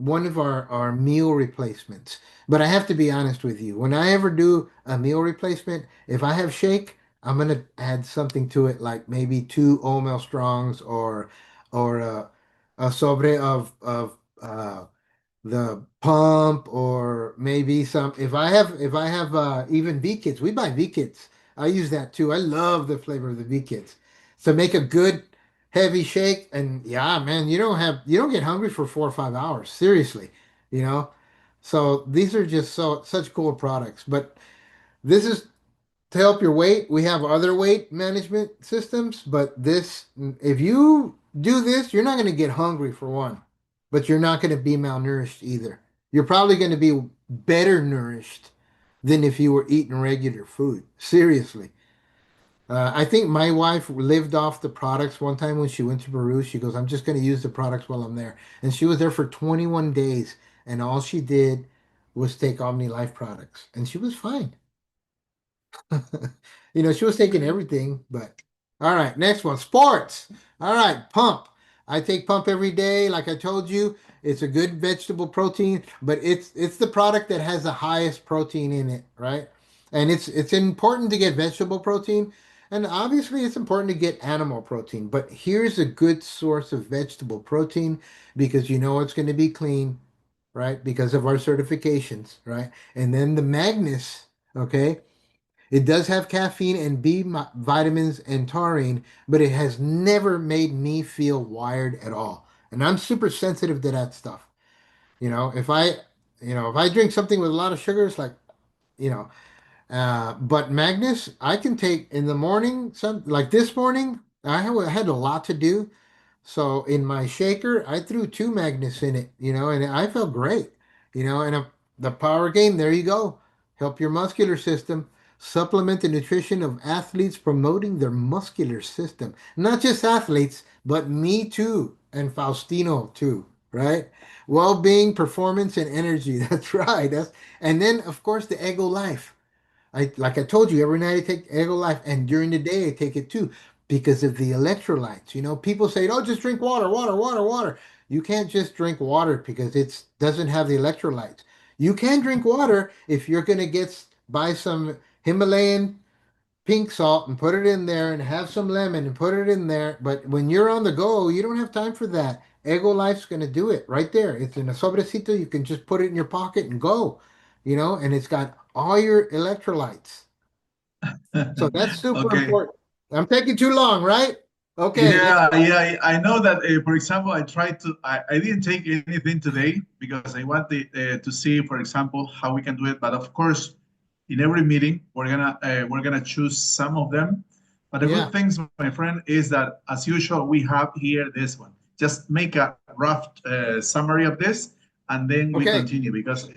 one of our meal replacements. But I have to be honest with you. When I ever do a meal replacement, if I have shake, I'm gonna add something to it, like maybe two Olmel Strongs or a sobre of the pump, or maybe some. If I have even V kits, we buy V kits. I use that too. I love the flavor of the V kits. So make a good heavy shake, and yeah, man, you don't get hungry for 4 or 5 hours. Seriously, you know. So these are just such cool products. But this is to help your weight. We have other weight management systems, but this, if you do this, you're not going to get hungry for one, but you're not going to be malnourished either. You're probably going to be better nourished than if you were eating regular food. Seriously. I think my wife lived off the products one time when she went to Peru. She goes, I'm just going to use the products while I'm there. And she was there for 21 days, and all she did was take Omni Life products, and she was fine. She was taking everything, but all right, next one, sports. All right, pump. I take pump every day. Like I told you, it's a good vegetable protein, but it's the product that has the highest protein in it, right? And it's important to get vegetable protein, and obviously it's important to get animal protein. But here's a good source of vegetable protein because you know it's going to be clean, right? Because of our certifications, right? And then the Magnus, okay? It does have caffeine and vitamins and taurine, but it has never made me feel wired at all. And I'm super sensitive to that stuff. If I drink something with a lot of sugar, it's like, you know, but Magnus, I can take in the morning, some like this morning, I had a lot to do. So in my shaker, I threw two Magnus in it, and I felt great, and the power game, there you go. Help your muscular system. Supplement the nutrition of athletes promoting their muscular system. Not just athletes, but me too, and Faustino too, right? Well-being, performance, and energy. That's right. And then of course the Ego Life. Like I told you, every night I take Ego Life, and during the day I take it too because of the electrolytes. People say, "Oh, just drink water, water, water, water." You can't just drink water because it doesn't have the electrolytes. You can drink water if you're gonna buy some Himalayan pink salt and put it in there, and have some lemon and put it in there. But when you're on the go, you don't have time for that. Ego Life's gonna do it right there. It's in a sobrecito. You can just put it in your pocket and go, and it's got all your electrolytes. So that's super Okay. important. I'm taking too long, right? Okay, next Yeah, one. yeah. I know that, for example, I didn't take anything today because I wanted to see, for example, how we can do it. But of course, in every meeting, we're gonna choose some of them. But the Yeah. good things, my friend, is that as usual, we have here this one. Just make a rough summary of this, and then we Okay. continue because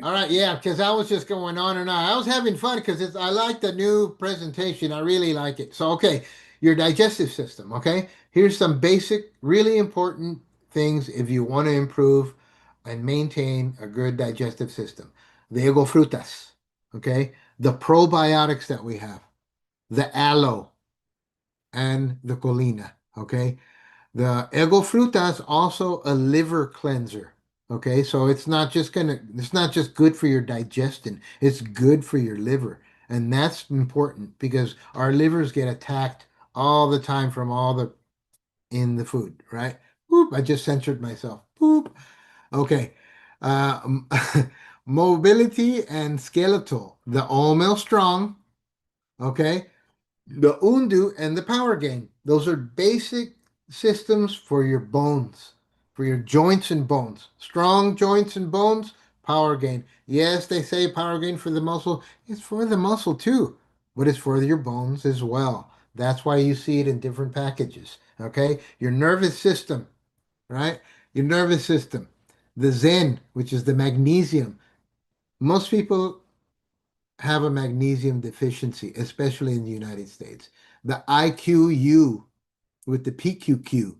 All right. Yeah, because I was just going on and on. I was having fun because I like the new presentation. I really like it. So, okay, your digestive system. Okay, here's some basic, really important things if you want to improve and maintain a good digestive system. The ego frutas. Okay, the probiotics that we have, the aloe and the colina. Okay, the ego frutas also a liver cleanser. Okay, so it's not just good for your digestion, it's good for your liver. And that's important because our livers get attacked all the time from all the in the food, right? Boop, I just censored myself. Boop. Okay. Um, mobility and skeletal. The Olmel Strong, okay? The Undu and the Power Gain. Those are basic systems for your bones, for your joints and bones. Strong joints and bones, Power Gain. Yes, they say Power Gain for the muscle. It's for the muscle too, but it's for your bones as well. That's why you see it in different packages. Okay? Your nervous system, right? Your nervous system. The Zen, which is the magnesium. Most people have a magnesium deficiency, especially in the United States. The IQU with the PQQ.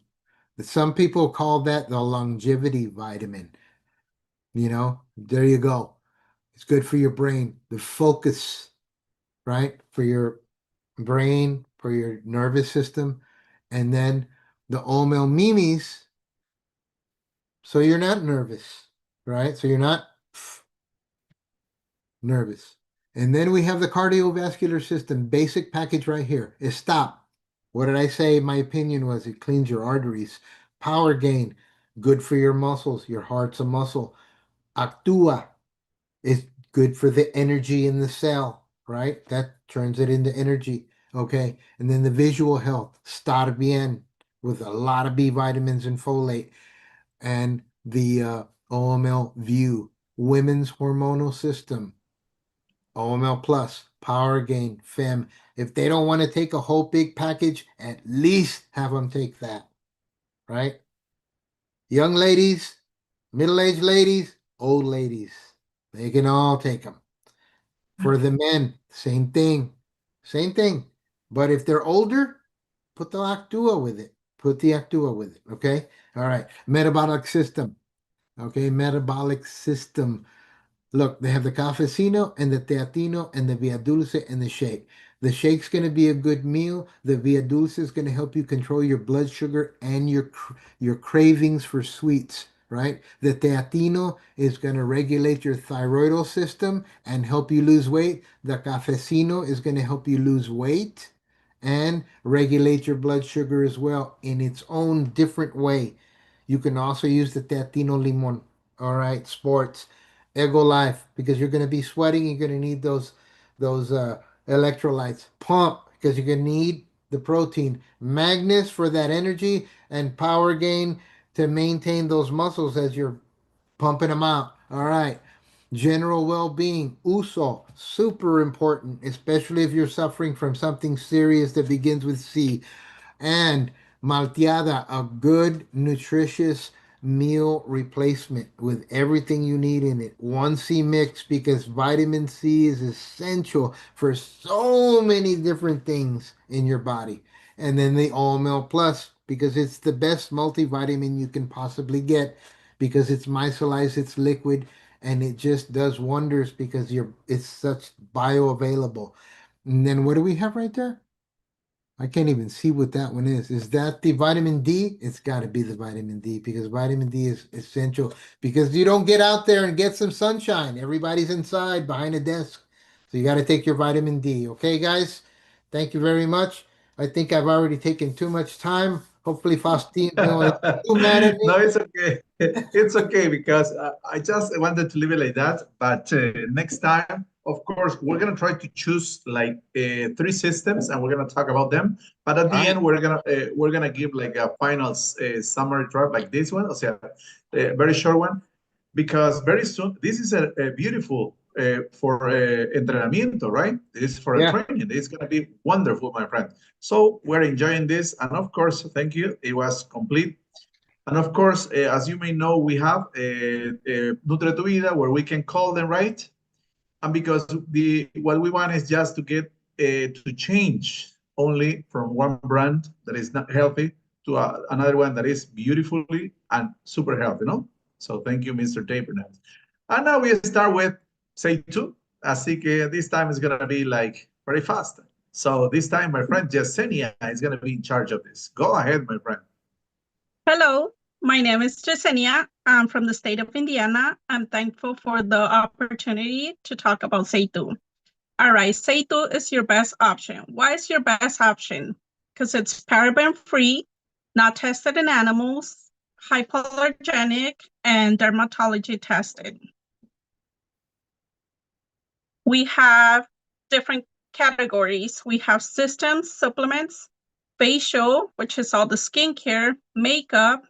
Some people call that the longevity vitamin. There you go. It's good for your brain. The focus, right? For your brain, for your nervous system. And then the Omel Mimis So you're not nervous, right? So you're not nervous. And then we have the cardiovascular system, basic package right here. Is stop. What did I say? My opinion was it cleans your arteries. Power gain, good for your muscles. Your heart's a muscle. Actua is good for the energy in the cell, right? That turns it into energy. Okay. And then the visual health, Star Bien, with a lot of B vitamins and folate. And the OML View, women's hormonal system, OML Plus, Power Gain, FEM. If they don't want to take a whole big package, at least have them take that, right? Young ladies, middle-aged ladies, old ladies, they can all take them. For the men, same thing, same thing. But if they're older, put the Actua with it. Put the Actua with it, okay? All right, metabolic system. Okay, metabolic system. Look, they have the cafecino and the teatino and the via dulce and the shake. The shake's going to be a good meal. The via dulce is going to help you control your blood sugar and your cravings for sweets, right? The teatino is going to regulate your thyroidal system and help you lose weight. The cafecino is going to help you lose weight and regulate your blood sugar as well in its own different way. You can also use the teatino limon. All right, sports. Ego Life, because you're going to be sweating. You're going to need those electrolytes. Pump, because you're going to need the protein. Magnus for that energy, and Power Gain to maintain those muscles as you're pumping them out. All right. General well-being, USO, super important, especially if you're suffering from something serious that begins with C. And malteada, a good, nutritious meal replacement with everything you need in it. 1C mix, because vitamin C is essential for so many different things in your body. And then the All Meal Plus, because it's the best multivitamin you can possibly get, because it's micellized, it's liquid, and it just does wonders because it's such bioavailable. And then what do we have right there? I can't even see what that one is. Is that the vitamin D? It's got to be the vitamin D, because vitamin D is essential, because you don't get out there and get some sunshine. Everybody's inside behind a desk. So you got to take your vitamin D. Okay, guys? Thank you very much. I think I've already taken too much time. Hopefully Faustino is too mad at No, me. it's okay. It's okay because I just wanted to leave it like that. But next time, of course, we're gonna try to choose like 3 systems, and we're gonna talk about them. But at the All right. end, we're gonna give like a final summary draft like this one, a very short one, because very soon this is a beautiful for entrenamiento, right? This is for a Yeah. training. It's gonna be wonderful, my friend. So we're enjoying this, and of course, thank you. It was complete. And of course, as you may know, we have Nutre Tu Vida, where we can call them, right? And because what we want is just to get to change only from one brand that is not healthy to another one that is beautifully and super healthy, no? So thank you, Mr. Tapernat. And now we start with Seitu. Así que this time is going to be like very fast. So this time, my friend Yesenia is going to be in charge of this. Go ahead, my friend. Hello, my name is Yesenia. I'm from the state of Indiana. I'm thankful for the opportunity to talk about Seitu. All right, Seitu is your best option. Why is your best option? Because it's paraben-free, not tested in animals, hypoallergenic, and dermatology tested. We have different categories. We have systems, supplements, facial, which is all the skincare, makeup,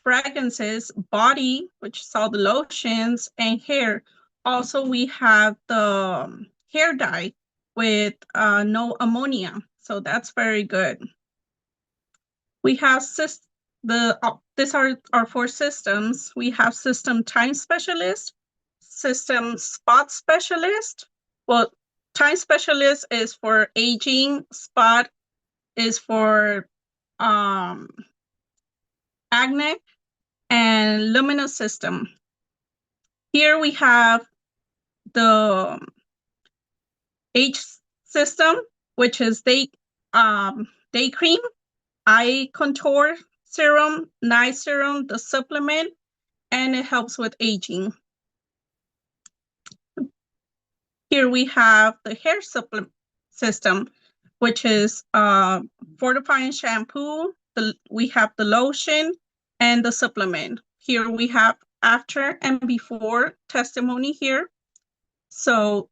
fragrances, body, which is all the lotions, and hair. Also, we have the hair dye with no ammonia, so that's very good. We have these are our 4 systems. We have system time specialist, system spot specialist. Well, time specialist is for aging, spot is for acne, and luminous system. Here we have the age system, which is day cream, eye contour serum, night serum, the supplement, and it helps with aging. Here we have the hair supplement system, which is fortifying shampoo. We have the lotion and the supplement. Here we have after and before testimony here. So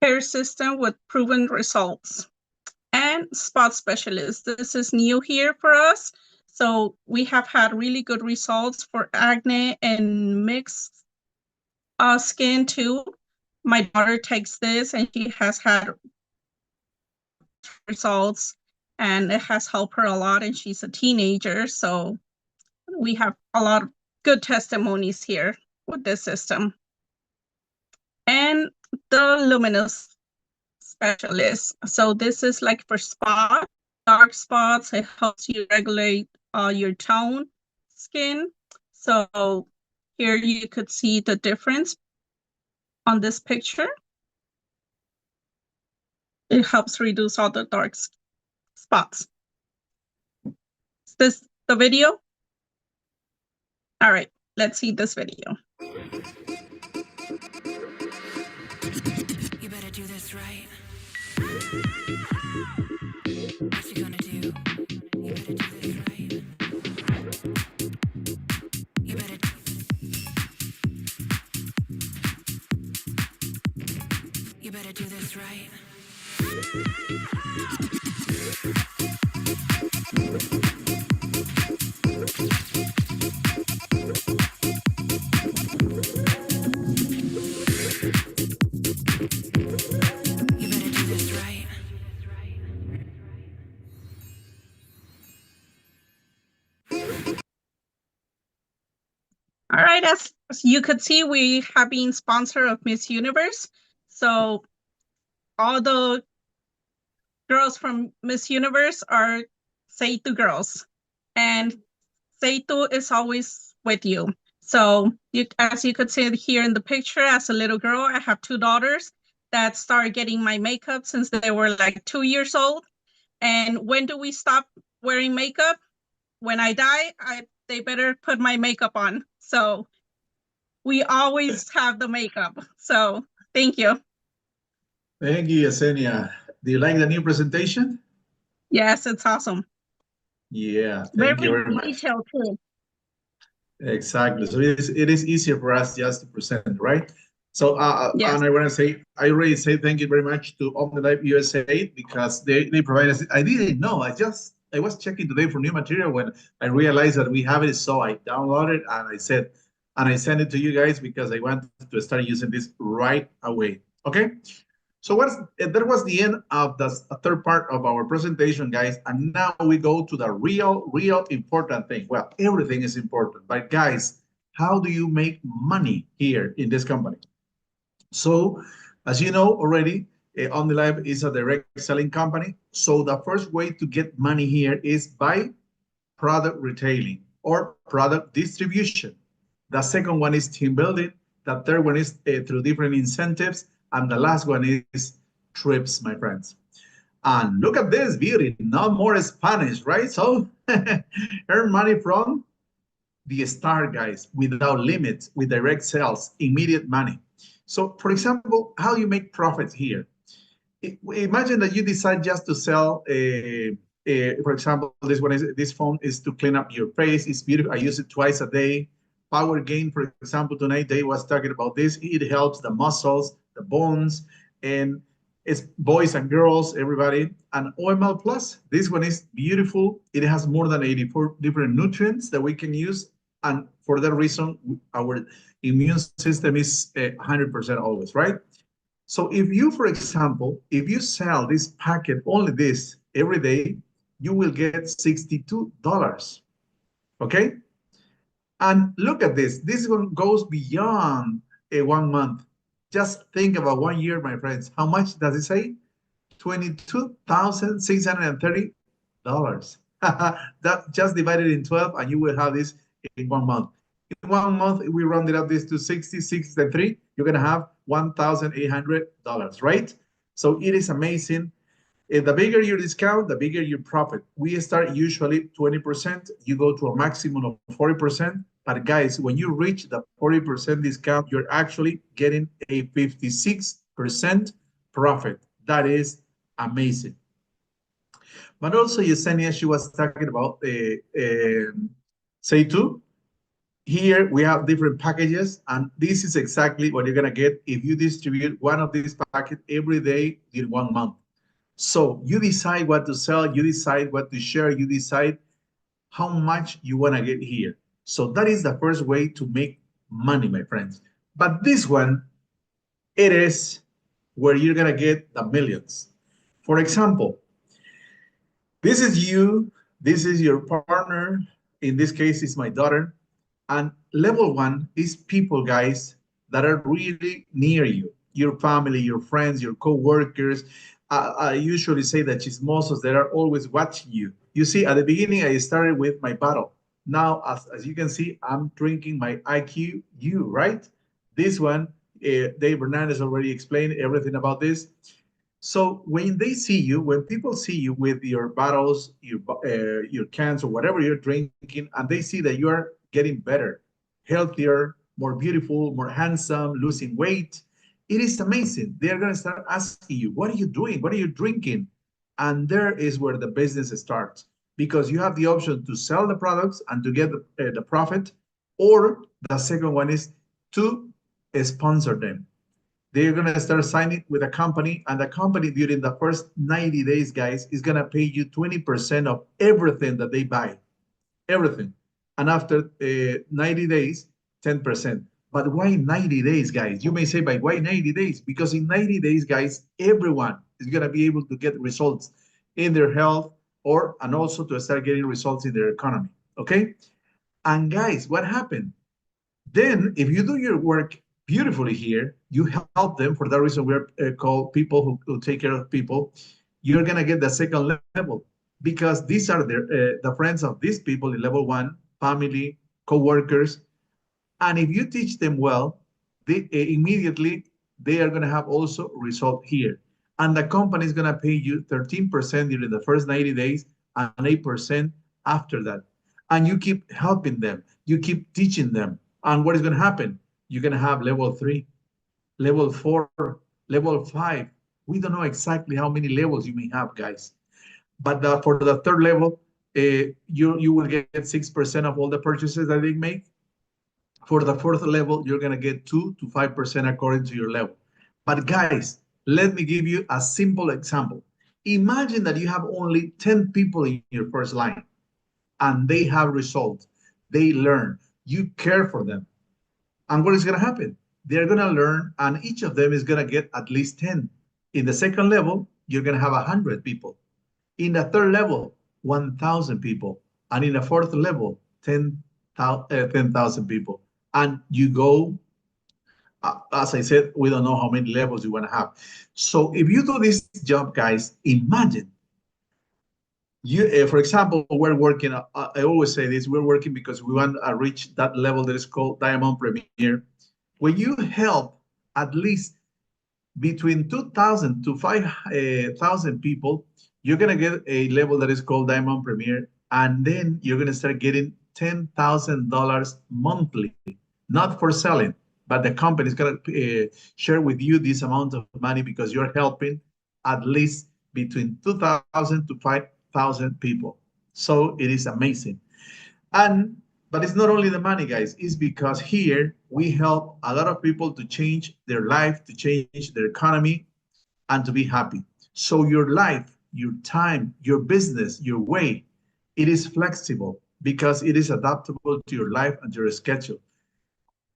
hair system with proven results. And spot specialist. This is new here for us. So we have had really good results for acne and mixed skin too. My daughter takes this and she has had results and it has helped her a lot, and she's a teenager. So we have a lot of good testimonies here with this system. And the luminous specialist. So this is like for dark spots. It helps you regulate your tone skin. So here you could see the difference on this picture. It helps reduce all the dark spots. Is this the video? All right, let's see this video. You better do this right. What you gonna do? You better do this right. You better. You better do this right. All right, as you could see, we have been sponsor of Miss Universe. So all the girls from Miss Universe are Seitu girls, and Seitu is always with you. So as you could see here in the picture, as a little girl, I have 2 daughters that started getting my makeup since they were like 2 years old. And when do we stop wearing makeup? When I die, they better put my makeup on. So we always have the makeup. So thank you. Thank you, Yesenia. Do you like the new presentation? Yes, it's awesome. Yeah, thank you very much. Detailed too. Exactly. So it is easier for us just to present, right? So Yes. and I want to say, I already say thank you very much to OmniLife USA because they provide us. I didn't know. I was checking today for new material when I realized that we have it. So I downloaded and I sent it to you guys because I wanted to start using this right away. Okay. So that was the end of the third part of our presentation, guys. And now we go to the real important thing. Well, everything is important, but guys, how do you make money here in this company? So, as you know already, OmniLife is a direct selling company. So the first way to get money here is by product retailing or product distribution. The second one is team building. The third one is through different incentives. And the last one is trips, my friends. And look at this beauty, no more Spanish, right? So earn money from the start, guys, without limits, with direct sales, immediate money. So for example, how you make profits here. Imagine that you decide just to sell, for example, this phone is to clean up your face. It's beautiful. I use it twice a day. Power Gain, for example, tonight they was talking about this. It helps the muscles, the bones, and it's boys and girls, everybody. And OML Plus, this one is beautiful. It has more than 84 different nutrients that we can use. And for that reason, our immune system is 100% always, right? So if you, for example, if you sell this packet, only this every day, you will get $62, okay? And look at this. This one goes beyond 1 month. Just think about 1 year, my friends. How much does it say? $22,630. That just divided in 12, and you will have this in 1 month. In 1 month, we rounded up this to 63. You're going to have $1,800, right? So it is amazing. The bigger your discount, the bigger your profit. We start usually 20%. You go to a maximum of 40%. But guys, when you reach the 40% discount, you're actually getting a 56% profit. That is amazing. But also Yesenia, she was talking about Seitu. Here we have different packages, and this is exactly what you're gonna get if you distribute one of these packets every day in 1 month. So you decide what to sell, you decide what to share, you decide how much you wanna get here. So that is the first way to make money, my friends. But this one, it is where you're gonna get the millions. For example, this is you, this is your partner. In this case, it's my daughter. And level 1 is people, guys, that are really near you, your family, your friends, your co-workers. I usually say that chismosos that are always watching you. You see, at the beginning, I started with my bottle. Now, as you can see, I'm drinking my IQ U, right? This one, Dave Hernandez already explained everything about this. So when they see you, when people see you with your bottles, your cans, or whatever you're drinking, and they see that you are getting better, healthier, more beautiful, more handsome, losing weight, it is amazing. They're going to start asking you, what are you doing? What are you drinking? And there is where the business starts, because you have the option to sell the products and to get the profit, or the second one is to sponsor them. They're going to start signing with a company, and the company during the first 90 days, guys, is going to pay you 20% of everything that they buy, everything. And after 90 days, 10%. But why 90 days, guys? You may say, but why 90 days? Because in 90 days, guys, everyone is going to be able to get results in their health, and also to start getting results in their economy, okay? And guys, what happened? Then if you do your work beautifully here, you help them. For that reason, we're called people who take care of people. You're going to get the second level, because these are the friends of these people in level 1, family, co-workers. And if you teach them well, they immediately they are going to have also result here. And the company is going to pay you 13% during the first 90 days and 8% after that. And you keep helping them. You keep teaching them. And what is going to happen? You're going to have level 3, level 4, level 5. We don't know exactly how many levels you may have, guys. But for the third level, you will get 6% of all the purchases that they make. For the fourth level, you're going to get 2 to 5% according to your level. But guys, let me give you a simple example. Imagine that you have only 10 people in your first line, and they have results. They learn. You care for them. And what is going to happen? They're going to learn, and each of them is going to get at least 10. In the second level, you're going to have 100 people. In the third level, 1,000 people. And in the fourth level, 10,000 people. And you go, as I said, we don't know how many levels you want to have. So if you do this job, guys, imagine you, for example, we're working, I always say this, we're working because we want to reach that level that is called Diamond Premier. When you help at least between 2,000 to 5,000 people, you're going to get a level that is called Diamond Premier. And then you're going to start getting $10,000 monthly, not for selling, but the company is going to share with you this amount of money because you're helping at least between 2,000 to 5,000 people. So it is amazing. But it's not only the money, guys. It's because here we help a lot of people to change their life, to change their economy, and to be happy. So your life, your time, your business, your way, it is flexible because it is adaptable to your life and your schedule.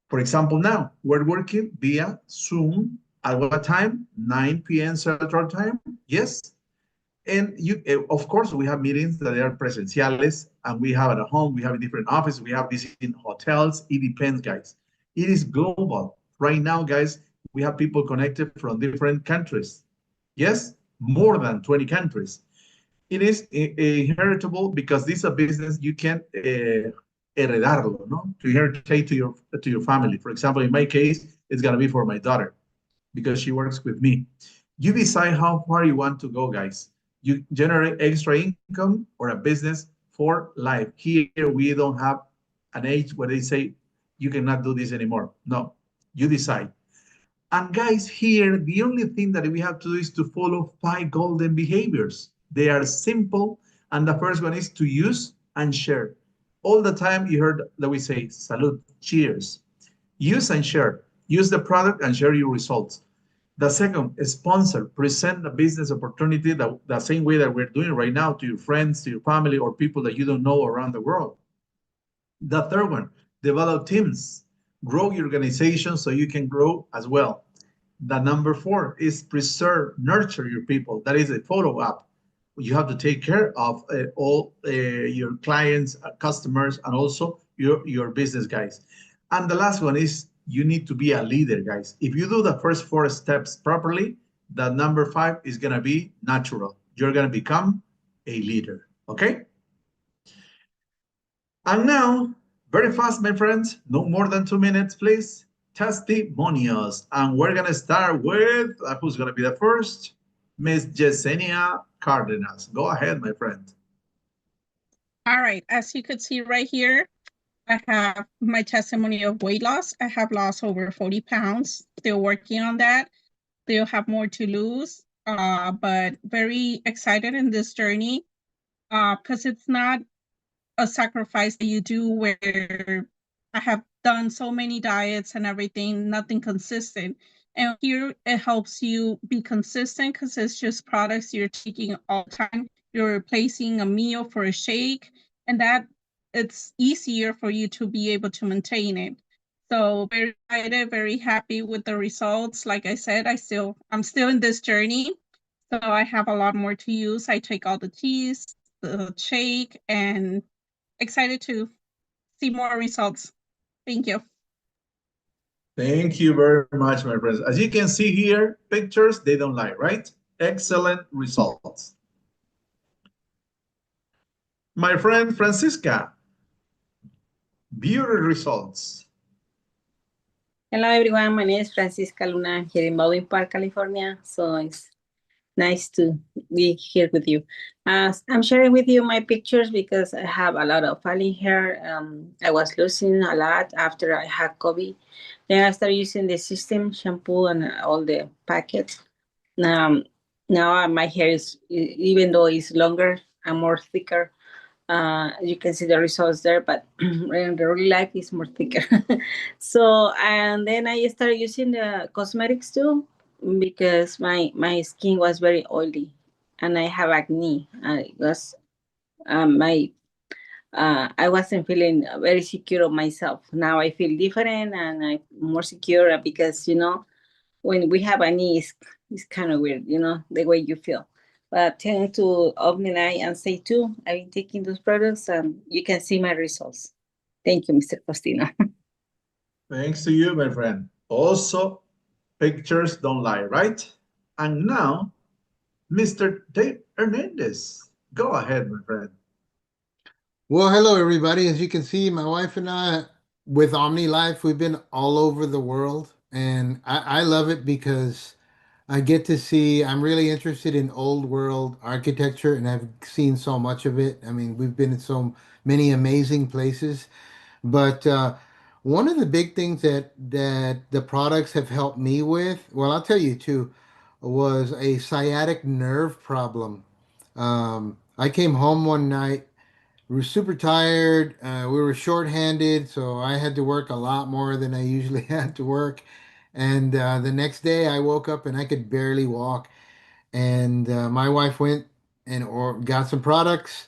For example, now we're working via Zoom at what time? 9 p.m. Central Time. Yes. And you, of course, we have meetings that are presenciales, and we have it at home. We have a different office. We have this in hotels. It depends, guys. It is global. Right now, guys, we have people connected from different countries. Yes, more than 20 countries. It is inheritable because this is a business you can heredarlo, no? To inherit to your family. For example, in my case, it's gonna be for my daughter because she works with me. You decide how far you want to go, guys. You generate extra income or a business for life. Here we don't have an age where they say, you cannot do this anymore. No, you decide. And guys, here, the only thing that we have to do is to follow 5 golden behaviors. They are simple. And the first one is to use and share. All the time you heard that we say, salud, cheers. Use and share. Use the product and share your results. The second, sponsor. Present a business opportunity the same way that we're doing right now to your friends, to your family, or people that you don't know around the world. The third one, develop teams. Grow your organization so you can grow as well. The number 4 is preserve, nurture your people. That is a follow-up. You have to take care of all your clients, customers, and also your business guys. And the last one is you need to be a leader, guys. If you do the first 4 steps properly, the number 5 is going to be natural. You're going to become a leader, okay? And now, very fast, my friends, no more than 2 minutes, please. Testimonials. And we're going to start with, who's going to be the first? Miss Yesenia Cardenas. Go ahead, my friend. All right, as you could see right here, I have my testimony of weight loss. I have lost over 40 pounds, still working on that. Still have more to lose, but very excited in this journey because it's not a sacrifice that you do where I have done so many diets and everything, nothing consistent. And here it helps you be consistent because it's just products you're taking all the time. You're replacing a meal for a shake, and that it's easier for you to be able to maintain it. So very excited, very happy with the results. Like I said, I'm still in this journey. So I have a lot more to use. I take all the teas, the shake, and excited to see more results. Thank you. Thank you very much, my friends. As you can see here, pictures, they don't lie, right? Excellent results. My friend Francisca, beauty results. Hello everyone, my name is Francisca Luna here in Baldwin Park, California. So it's nice to be here with you. I'm sharing with you my pictures because I have a lot of falling hair. I was losing a lot after I had COVID. Then I started using the system shampoo and all the packets. Now my hair is, even though it's longer and more thicker, you can see the results there, but in the real life is more thicker. So, and then I started using the cosmetics too, because my skin was very oily and I have acne. I wasn't feeling very secure of myself. Now I feel different and I'm more secure because, when we have acne, it's kind of weird, the way you feel. But thanks to Omnilite and Say too, I've been taking those products and you can see my results. Thank you, Mr. Costino. Thanks to you, my friend. Also, pictures don't lie, right? And now, Mr. Dave Hernandez. Go ahead, my friend. Well, hello everybody. As you can see, my wife and I, with OmniLife, we've been all over the world, and I love it because I get to see. I'm really interested in old world architecture, and I've seen so much of it. I mean, we've been in so many amazing places, but one of the big things that the products have helped me with, well, I'll tell you too, was a sciatic nerve problem. I came home one night. We were super tired. We were shorthanded, so I had to work a lot more than I usually had to work. And the next day, I woke up and I could barely walk. And my wife went and or got some products.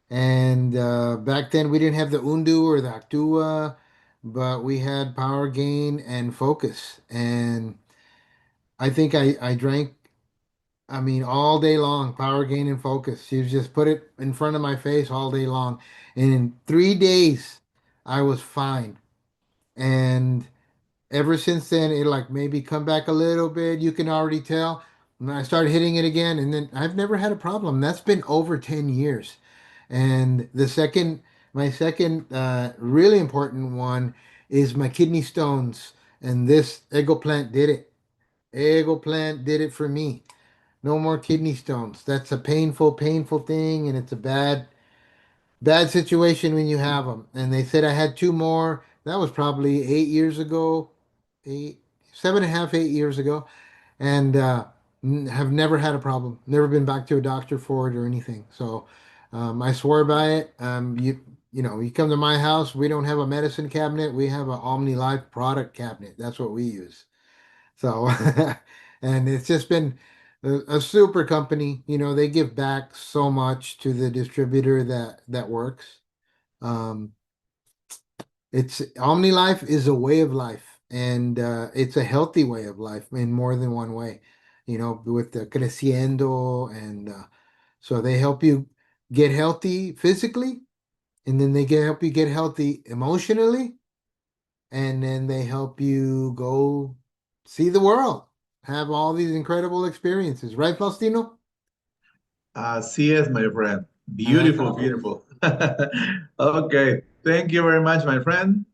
And back then, we didn't have the Undu or the Actua, but we had Power Gain and Focus. And I think I drank, I mean, all day long, Power Gain and Focus. She just put it in front of my face all day long. And in 3 days, I was fine. And ever since then, it like maybe come back a little bit. You can already tell. And I started hitting it again, and then I've never had a problem. That's been over 10 years. And my second really important one is my kidney stones. And this Ego Plant did it. Ego Plant did it for me. No more kidney stones. That's a painful, painful thing, and it's a bad bad situation when you have them. And they said I had two more. That was probably 8 years ago, 7.5, 8 years ago, and have never had a problem. Never been back to a doctor for it or anything. So I swear by it. You come to my house, we don't have a medicine cabinet. We have an OmniLife product cabinet. That's what we use. So, and it's just been a super company. They give back so much to the distributor that works. It's OmniLife is a way of life, and it's a healthy way of life in more than one way. With the Creciendo, and so they help you get healthy physically, and then help you get healthy emotionally, and then they help you go see the world, have all these incredible experiences, right, Faustino? Así es, my friend. Beautiful, beautiful. Okay, thank you very much, my friend.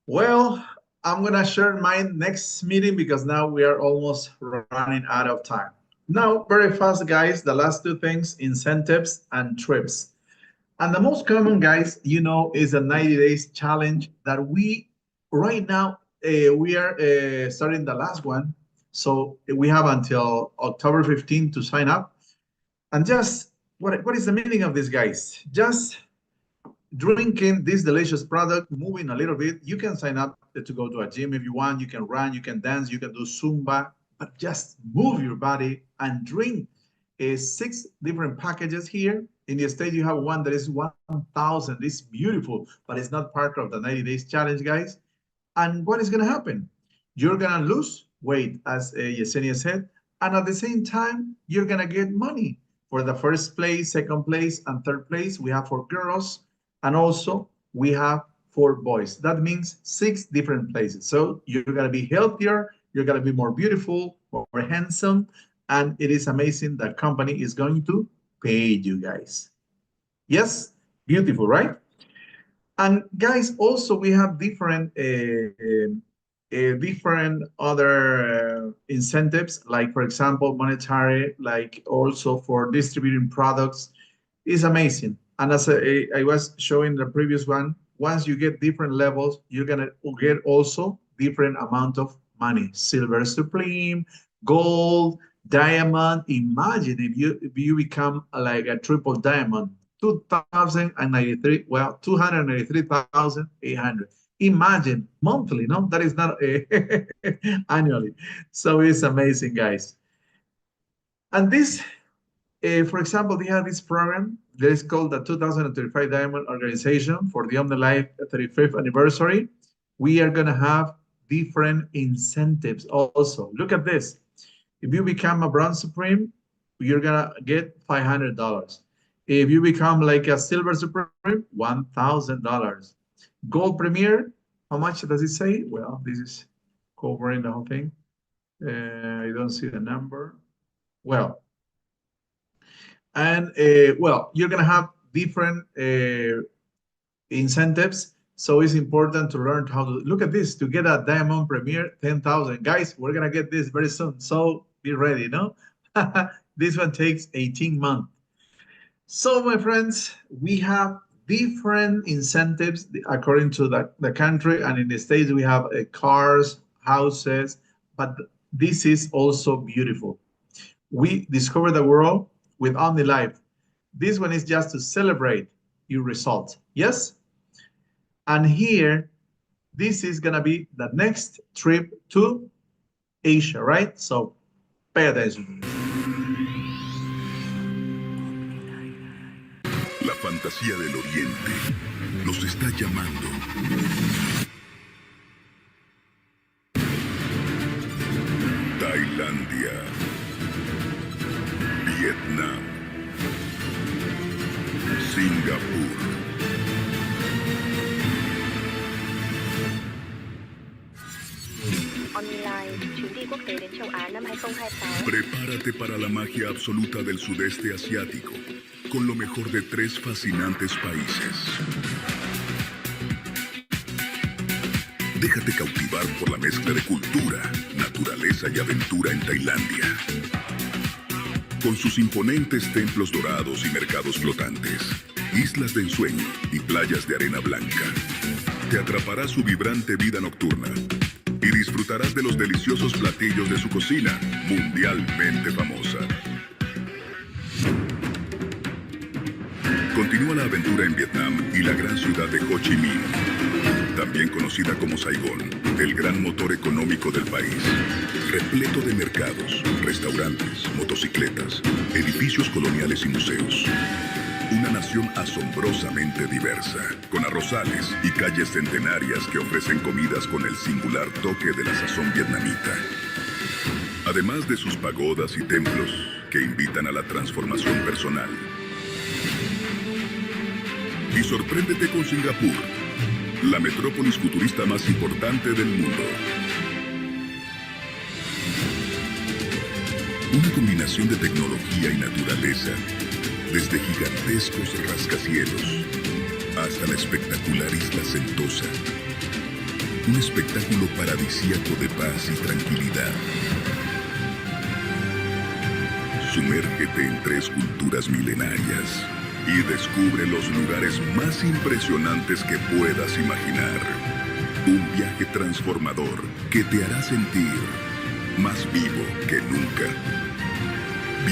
Well, I'm gonna share my next meeting because now we are almost running out of time. Now, very fast, guys, the last two things, incentives and trips. And the most common, guys, is a 90 days challenge that we, right now, we are starting the last one. So we have until October 15 to sign up. And just, what is the meaning of this, guys? Just drinking this delicious product, moving a little bit. You can sign up to go to a gym if you want. You can run, you can dance, you can do Zumba, but just move your body and drink 6 different packages here. In the States, you have one that is 1,000. It's beautiful, but it's not part of the 90 days challenge, guys. And what is going to happen? You're going to lose weight, as Yesenia said, and at the same time, you're going to get money. For the first place, second place, and third place, we have for girls, and also we have for boys. That means 6 different places. So you're going to be healthier, you're going to be more beautiful, more handsome, and it is amazing that company is going to pay you guys. Yes, beautiful, right? And guys, also we have different other incentives, like for example, monetary, like also for distributing products, is amazing. And as I was showing the previous one, once you get different levels, you're gonna get also different amount of money: silver supreme, gold, diamond. Imagine if you become like a triple diamond, 2,093, well, 293,800. Imagine monthly, no? That is not annually. So it's amazing, guys. And this, for example, they have this program that is called the 2035 Diamond Organization for the OmniLife 35th anniversary. We are going to have different incentives also. Look at this. If you become a Bronze Supreme, you're going to get $500. If you become like a Silver Supreme, $1,000. Gold Premier, how much does it say? Well, this is covering the whole thing. I don't see the number. Well, and well, you're gonna have different incentives. So it's important to learn how to look at this. To get a Diamond Premier, 10,000. Guys, we're gonna get this very soon. So be ready, no? This one takes 18 months. So my friends, we have different incentives according to the country, and in the States we have cars, houses, but this is also beautiful. We discover the world with OmniLife. This one is just to celebrate your results, yes? And here, this is gonna be the next trip to Asia, right? So pay attention. La fantasía del Oriente nos está llamando. Tailandia, Vietnam, Singapur. OmniLife, chuyến đi quốc tế đến châu Á năm 2026. Prepárate para la magia absoluta del sudeste asiático, con lo mejor de 3 fascinantes países. Déjate cautivar por la mezcla de cultura, naturaleza y aventura en Tailandia. Con sus imponentes templos dorados y mercados flotantes, islas de ensueño y playas de arena blanca. Te atrapará su vibrante vida nocturna y disfrutarás de los deliciosos platillos de su cocina, mundialmente famosa. Continúa la aventura en Vietnam y la gran ciudad de Ho Chi Minh, también conocida como Saigón, el gran motor económico del país, repleto de mercados, restaurantes, motocicletas, edificios coloniales y museos. Una nación asombrosamente diversa, con arrozales y calles centenarias que ofrecen comidas con el singular toque de la sazón vietnamita. Además de sus pagodas y templos que invitan a la transformación personal. Y sorpréndete con Singapur, la metrópolis futurista más importante del mundo. Una combinación de tecnología y naturaleza, desde gigantescos rascacielos hasta la espectacular isla Sentosa. Un espectáculo paradisíaco de paz y tranquilidad. Sumérgete en 3 culturas milenarias y descubre los lugares más impresionantes que puedas imaginar. Un viaje transformador que te hará sentir más vivo que nunca.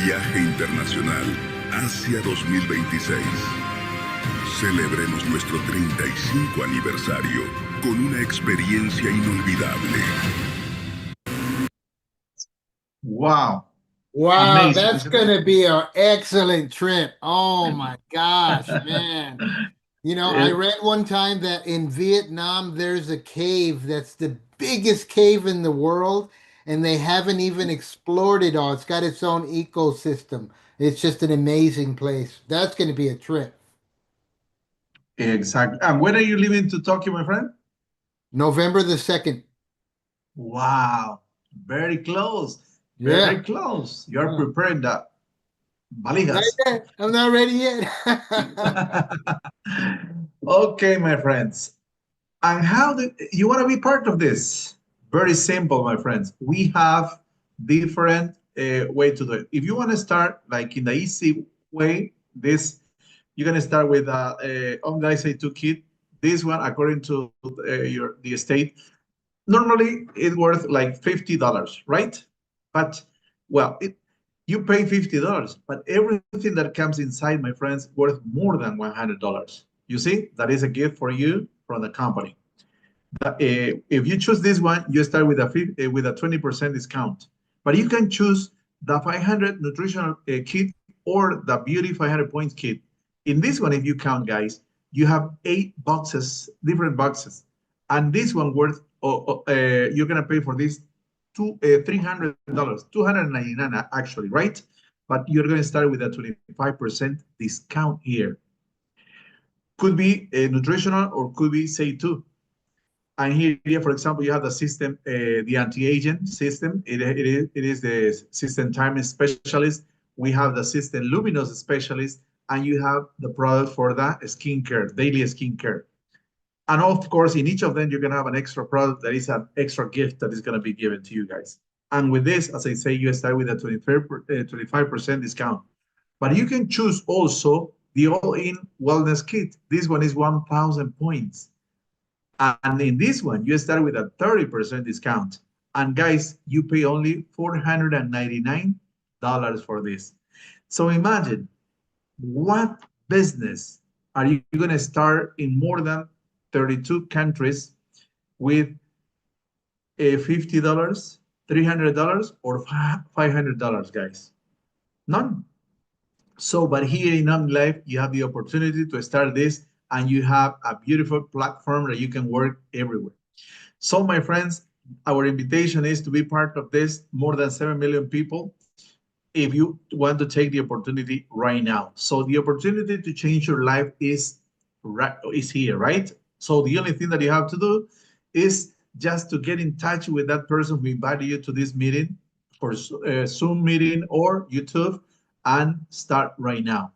Viaje internacional Asia 2026. Celebremos nuestro 35 aniversario con una experiencia inolvidable. Wow. Wow, Amazing, that's isn't going it? to be an excellent trip. Oh my gosh, man. You know, I read one time that in Vietnam, there's a cave that's the biggest cave in the world, and they haven't even explored it all. It's got its own ecosystem. It's just an amazing place. That's going to be a trip. Exactly. And when are you leaving to Tokyo, my friend? November the 2nd. Wow. Very close. Yeah. Very close. You're Yeah. preparing that. Not Valijas. yet. I'm not ready yet. Okay, my friends. And how do you want to be part of this? Very simple, my friends. We have different way to do it. If you want to start like in the easy way, this you're gonna start with OnGuys-A2 kit. This one, according to the state, normally it's worth like $50, right? But well, you pay $50, but everything that comes inside, my friends, worth more than $100. You see, that is a gift for you from the company. If you choose this one, you start with a 20% discount. But you can choose the 500 nutritional kit or the Beauty 500 points kit. In this one, if you count, guys, you have 8 boxes, different boxes. And this one worth, you're going to pay for this $300, $299 actually, right? But you're going to start with a 25% discount here. Could be nutritional or could be SAY2. And here, for example, you have the system, the anti-aging system. It is the system timing specialist. We have the system luminous specialist, and you have the product for the skincare, daily skincare. And of course, in each of them, you're going to have an extra product that is an extra gift that is going to be given to you guys. And with this, as I say, you start with a 25% discount. But you can choose also the all-in wellness kit. This one is 1,000 points. And in this one, you start with a 30% discount. And guys, you pay only $499 for this. So imagine, what business are you going to start in more than 32 countries with $50, $300, or $500, guys? None. So, but here in OmniLife, you have the opportunity to start this, and you have a beautiful platform that you can work everywhere. So, my friends, our invitation is to be part of this, more than 7 million people, if you want to take the opportunity right now. So the opportunity to change your life is here, right? So the only thing that you have to do is just to get in touch with that person who invited you to this meeting, for Zoom meeting or YouTube, and start right now.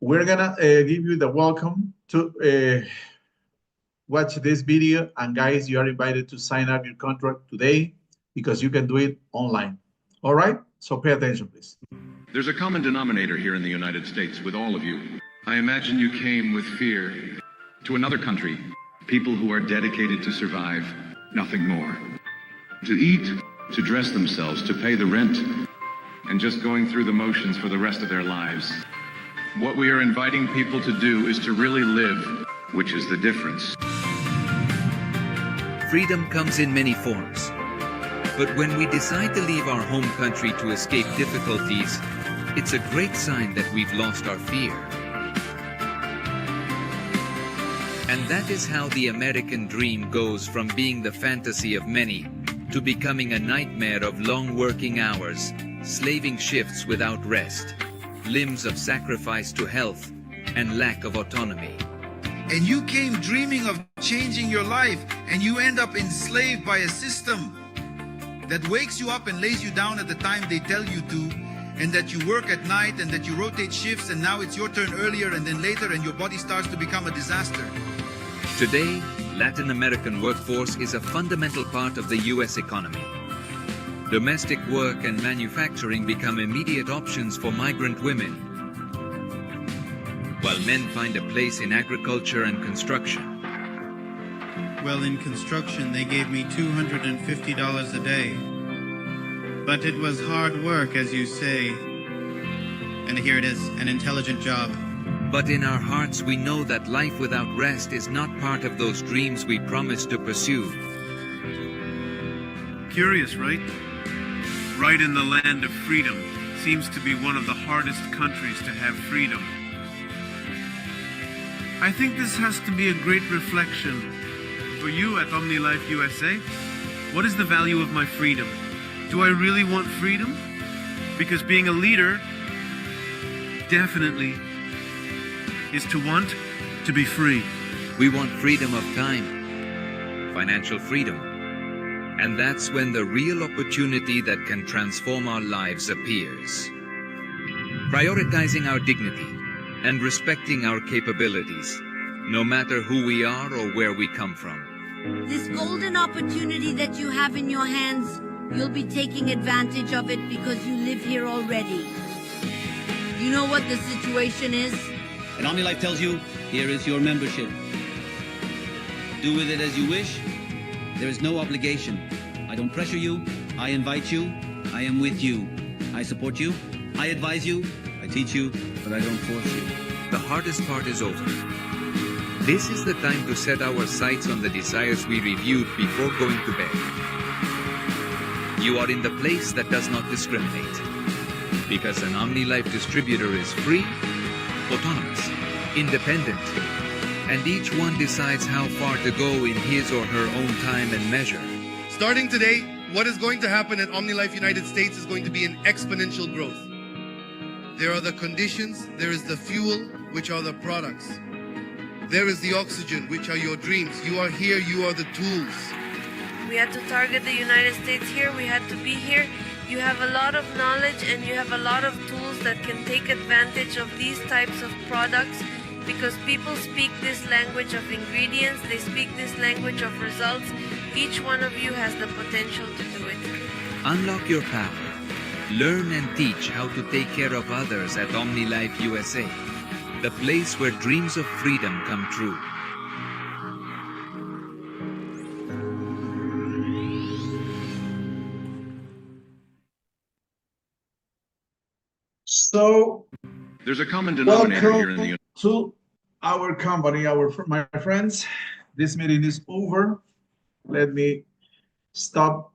We're gonna give you the welcome to watch this video, and guys, you are invited to sign up your contract today because you can do it online. All right, so pay attention, please. There's a common denominator here in the United States with all of you. I imagine you came with fear to another country. People who are dedicated to survive, nothing more. To eat, to dress themselves, to pay the rent, and just going through the motions for the rest of their lives. What we are inviting people to do is to really live, which is the difference. Freedom comes in many forms. But when we decide to leave our home country to escape difficulties, it's a great sign that we've lost our fear. And that is how the American dream goes from being the fantasy of many to becoming a nightmare of long working hours, slaving shifts without rest, limbs of sacrifice to health, and lack of autonomy. And you came dreaming of changing your life, and you end up enslaved by a system that wakes you up and lays you down at the time they tell you to, and that you work at night, and that you rotate shifts, and now it's your turn earlier and then later, and your body starts to become a disaster. Today, Latin American workforce is a fundamental part of the US economy. Domestic work and manufacturing become immediate options for migrant women, while men find a place in agriculture and construction. Well, in construction, they gave me $250 a day. But it was hard work, as you say. And here it is, an intelligent job. But in our hearts, we know that life without rest is not part of those dreams we promised to pursue. Curious, right? Right in the land of freedom seems to be one of the hardest countries to have freedom. I think this has to be a great reflection for you at OmniLife USA. What is the value of my freedom? Do I really want freedom? Because being a leader definitely is to want to be free. We want freedom of time, financial freedom. And that's when the real opportunity that can transform our lives appears. Prioritizing our dignity and respecting our capabilities, no matter who we are or where we come from. This golden opportunity that you have in your hands, you'll be taking advantage of it because you live here already. You know what the situation is? And OmniLife tells you, here is your membership. Do with it as you wish. There is no obligation. I don't pressure you. I invite you. I am with you. I support you. I advise you. I teach you, but I don't force you. The hardest part is over. This is the time to set our sights on the desires we reviewed before going to bed. You are in the place that does not discriminate. Because an OmniLife distributor is free, autonomous, independent, and each one decides how far to go in his or her own time and measure. Starting today, what is going to happen at OmniLife United States is going to be an exponential growth. There are the conditions, there is the fuel, which are the products. There is the oxygen, which are your dreams. You are here, you are the tools. We had to target the United States here, we had to be here. You have a lot of knowledge and you have a lot of tools that can take advantage of these types of products because people speak this language of ingredients, they speak this language of results. Each one of you has the potential to do it. Unlock your power. Learn and teach how to take care of others at OmniLife USA, the place where dreams of freedom come true. So, there's a common denominator here in the to our company, my friends. This meeting is over. Let me stop